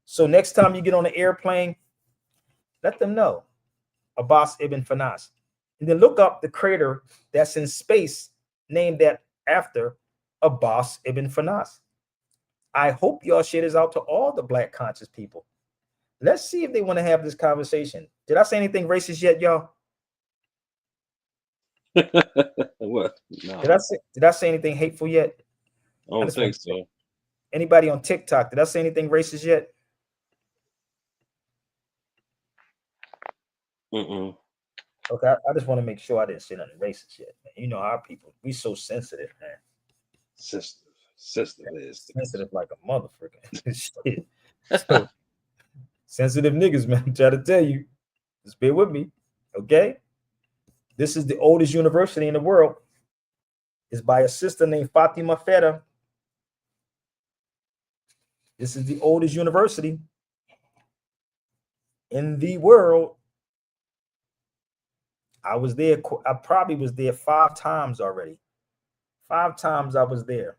So next time you get on an airplane, let them know Abbas ibn Firnas. And then look up the crater that's in space named that after Abbas ibn Firnas. I hope y'all share this out to all the black conscious people. Let's see if they want to have this conversation. Did I say anything racist yet, y'all? What? No, Did I say anything hateful yet? I don't think so. Anybody on TikTok, did I say anything racist yet? Okay, I just want to make sure I didn't say nothing racist yet, man. You know our people, we so sensitive, man. Sensitive like a motherfucker. Shit. So, sensitive niggas, man. I'm trying to tell you. Just bear with me, okay? This is the oldest university in the world. It's by a sister named Fatima Feta. This is the oldest university in the world. I was there. I probably was there 5 times already. 5 times I was there.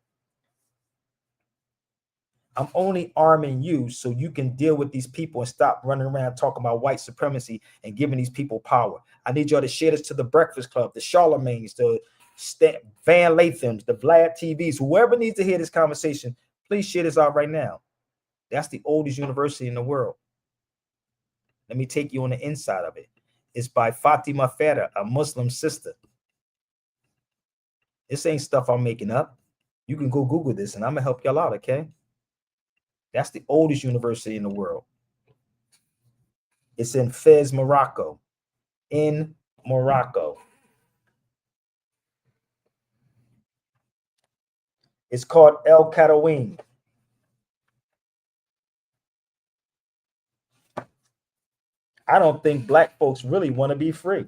I'm only arming you so you can deal with these people and stop running around talking about white supremacy and giving these people power. I need y'all to share this to the Breakfast Club, the Charlemagnes, the Van Lathams, the Vlad TVs, whoever needs to hear this conversation, please share this out right now. That's the oldest university in the world. Let me take you on the inside of it. It's by Fatima Feta, a Muslim sister. This ain't stuff I'm making up. You can go Google this and I'm gonna help y'all out, okay? That's the oldest university in the world. It's in Fez, Morocco. In Morocco. It's called El Kadawin. I don't think black folks really want to be free.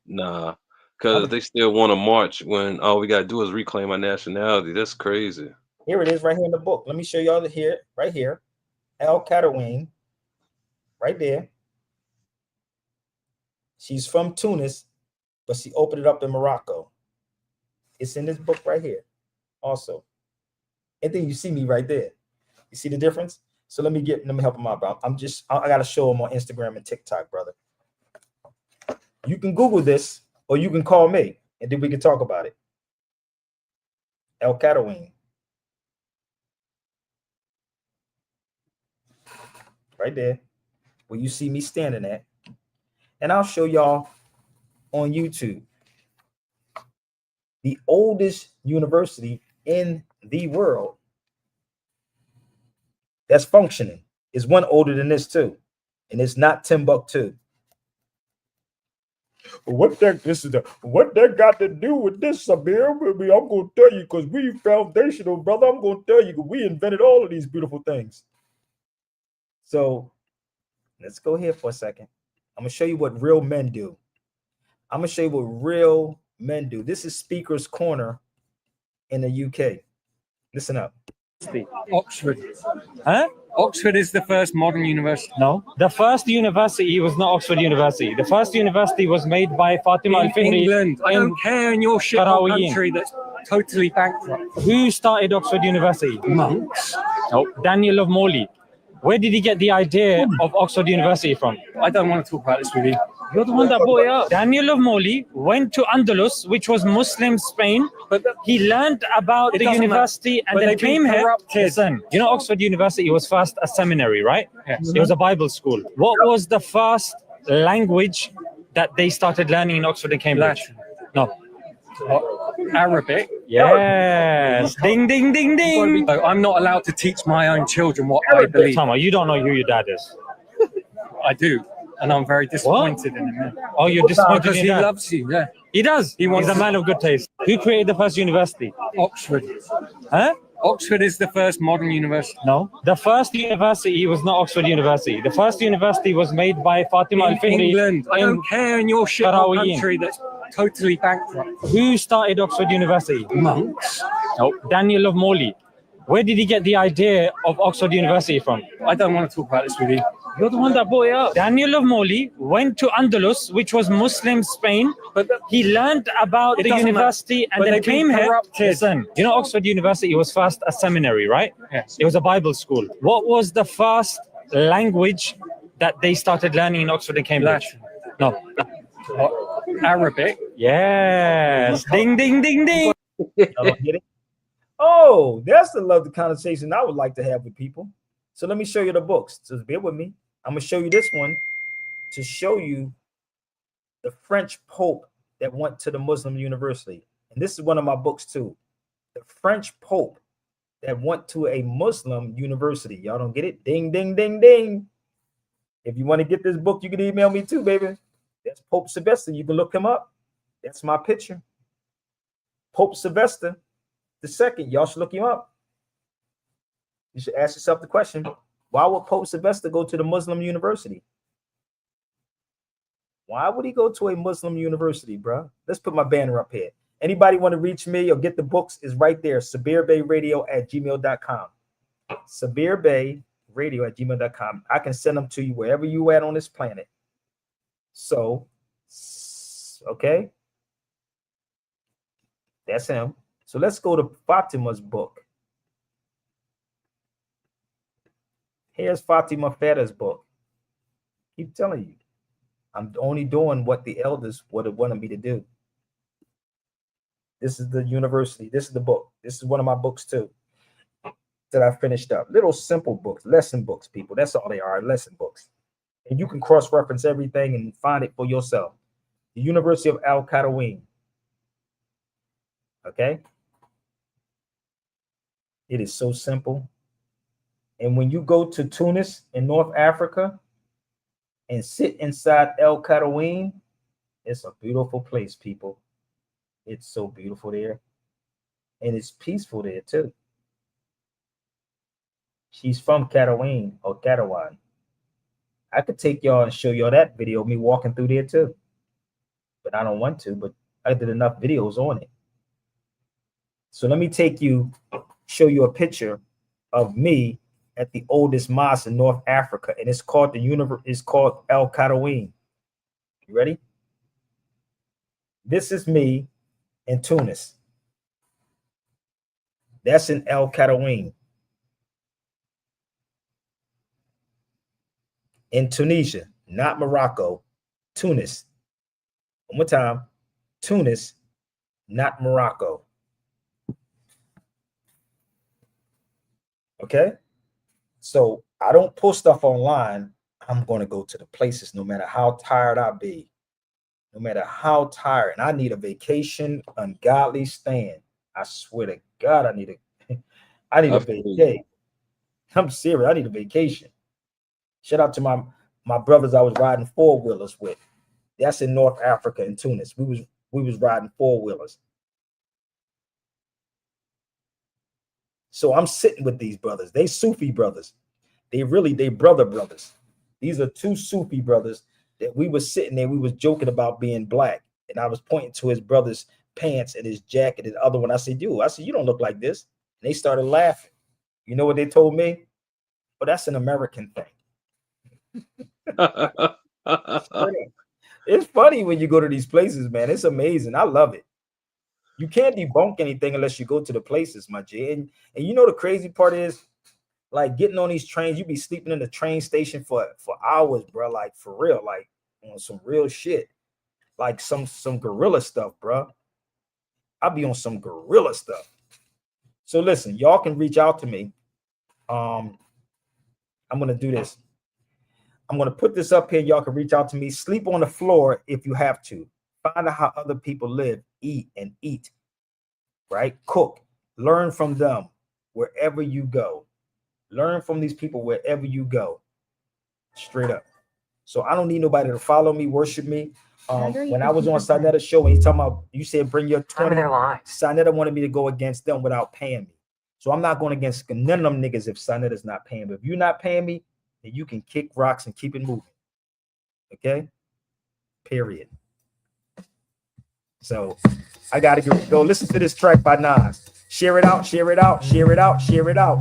Nah, because they still want to march when all we got to do is reclaim our nationality. That's crazy. Here it is right here in the book. Let me show y'all here, right here. El Kadawin, right there. She's from Tunis, but she opened it up in Morocco. It's in this book right here also. And then you see me right there. You see the difference? So let me help them out, bro. I got to show them on Instagram and TikTok, brother. You can Google this or you can call me and then we can talk about it. El Kadawin. Right there, where you see me standing at. And I'll show y'all on YouTube. The oldest university in the world that's functioning is one older than this too. And it's not Timbuktu. What that got to do with this, Sapin? I'm gonna tell you because we foundational, brother. I'm gonna tell you because we invented all of these beautiful things. So let's go here for a second. I'm gonna show you what real men do. I'm gonna show you what real men do. This is Speaker's Corner in the UK. Listen up. Oxford. Huh? Oxford is the first modern university. No, the first university was not Oxford University. The first university was made by Fatima al-Fihri. England. I don't care in your shit country that's totally bankrupt. Who started Oxford University? Monks. Oh, Daniel of Morley. Where did he get the idea of Oxford University from? I don't want to talk about this with you. You're the one that brought it up. Daniel of Moli went to Andalus, which was Muslim Spain. He learned about the university and then came here. Listen, you know Oxford University was first a seminary, right? Yes. It was a Bible school. What was the first language that they started learning in Oxford and Cambridge? No. Arabic. Yes. Ding, ding, ding, ding. I'm not allowed to teach my own children what I believe. Tama, you don't know who your dad is. I do. And I'm very disappointed in him. Oh, you're disappointed Because in he your dad? loves you, yeah. He does. He wants He's a man of good taste. Who created the first university? Oxford. Huh? Oxford is the first modern university. No. The first university was not Oxford University. The first university was made by Fatima In Al-Fihri. England. I don't care in your shit country that's totally bankrupt. Who started Oxford University? Monks. No. Daniel of Moli. Where did he get the idea of Oxford University from? I don't want to talk about this with you. You're the one that brought it up. Daniel of Moli went to Andalus, which was Muslim Spain. He learned about the university and then came here. Listen, you know Oxford University was first a seminary, right? Yes. It was a Bible school. What was the first language that they started learning in Oxford and Cambridge? No. Arabic. Yes. Ding, ding, ding, ding. Y'all don't get it? Oh, that's the love the conversation I would like to have with people. So let me show you the books. So bear with me. I'm gonna show you this one to show you the French Pope that went to the Muslim university. And this is one of my books too. The French Pope that went to a Muslim university. Y'all don't get it? Ding, ding, ding, ding. If you want to get this book, you can email me too, baby. That's Pope Sylvester. You can look him up. That's my picture. Pope Sylvester II. Y'all should look him up. You should ask yourself the question, why would Pope Sylvester go to the Muslim university? Why would he go to a Muslim university, bro? Let's put my banner up here. Anybody want to reach me or get the books is right there, sabirbayradio@gmail.com. sabirbayradio@gmail.com. I can send them to you wherever you at on this planet. So, okay. That's him. So let's go to Fatima's book. Here's Fatima Feta's book. Keep telling you, I'm only doing what the elders would have wanted me to do. This is the university. This is the book. This is one of my books too that I finished up. Little simple books, lesson books, people. That's all they are, lesson books. And you can cross-reference everything and find it for yourself. The University of Al-Qarawiyyin. Okay? It is so simple. And when you go to Tunis in North Africa and sit inside El Qarawiyyin, it's a beautiful place, people. It's so beautiful there. And it's peaceful there too. She's from Qarawiyyin or Karawan. I could take y'all and show y'all that video of me walking through there too. But I don't want to, but I did enough videos on it. So let me show you a picture of me at the oldest mosque in North Africa, and it's called El Qarawiyyin. You ready? This is me in Tunis. That's in El Qarawiyyin. In Tunisia, not Morocco, Tunis. One more time, Tunis, not Morocco. Okay? So I don't post stuff online. I'm going to go to the places no matter how tired I be. No matter how tired. And I need a vacation, ungodly stand. I swear to God, I need a vacation. I'm serious. I need a vacation. Shout out to my brothers I was riding four-wheelers with. That's in North Africa in Tunis. We was riding four-wheelers. So I'm sitting with these brothers. They Sufi brothers. They brothers. These are two Sufi brothers that we were sitting there. We was joking about being black. And I was pointing to his brother's pants and his jacket and the other one. I said, you don't look like this. And they started laughing. You know what they told me? Well, that's an American thing. It's funny when you go to these places, man. It's amazing. I love it. You can't debunk anything unless you go to the places, my G. And you know the crazy part is, like, getting on these trains, you be sleeping in the train station for hours, bro. Like, for real. Like, on some real shit, like some guerrilla stuff, bro. I be on some guerrilla stuff. So listen, y'all can reach out to me. I'm gonna do this. I'm gonna put this up here. Y'all can reach out to me. Sleep on the floor if you have to. Find out how other people live, eat, right? Cook. Learn from them wherever you go. Learn from these people wherever you go. Straight up. So I don't need nobody to follow me, worship me. When I was on Sinetta's show, and he's talking about, you said bring your 20. Sinetta wanted me to go against them without paying me. So I'm not going against none of them niggas if Sinetta's not paying me. If you're not paying me, then you can kick rocks and keep it moving. Okay? Period. So I gotta go listen to this track by Nas. Share it out, share it out, share it out, share it out.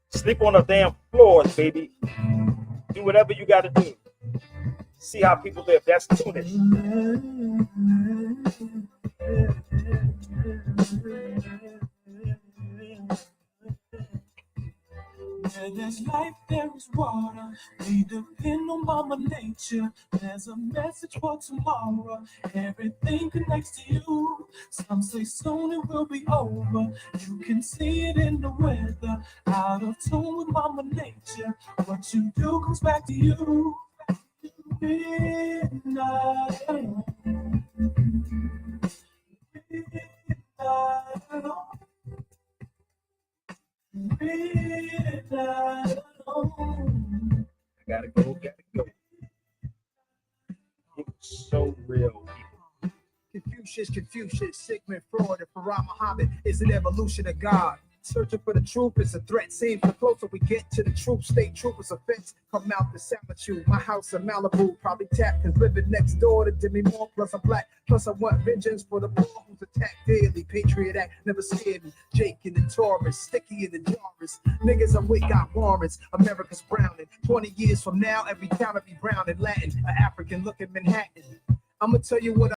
Sleep on the damn floors, baby. Do whatever you gotta do. See how people live. That's Tunis. Where there's life, there is water. We depend on Mama Nature. There's a message for tomorrow. Everything connects to you. Some say soon it will be over. You can see it in the weather. Out of tune with Mama Nature. What you do comes back to you. Midnight alone. Midnight alone. I gotta go. It's so real. Confucius, Sigmund Freud, and Farah Muhammad is an evolution of God. Searching for the truth is a threat. Seems the closer we get to the truth, state troopers offense come out to salute you. My house in Malibu, probably tapped, cause living next door to Demi Moore. Plus I'm black, plus I want vengeance for the poor who's attacked daily. Patriot Act never scared me. Jake in the Taurus, Sticky in the Jarvis. Niggas I'm with got warrants. America's browning. 20 years from now, every town will be brown in Latin. An African looking Manhattan. I'ma tell you what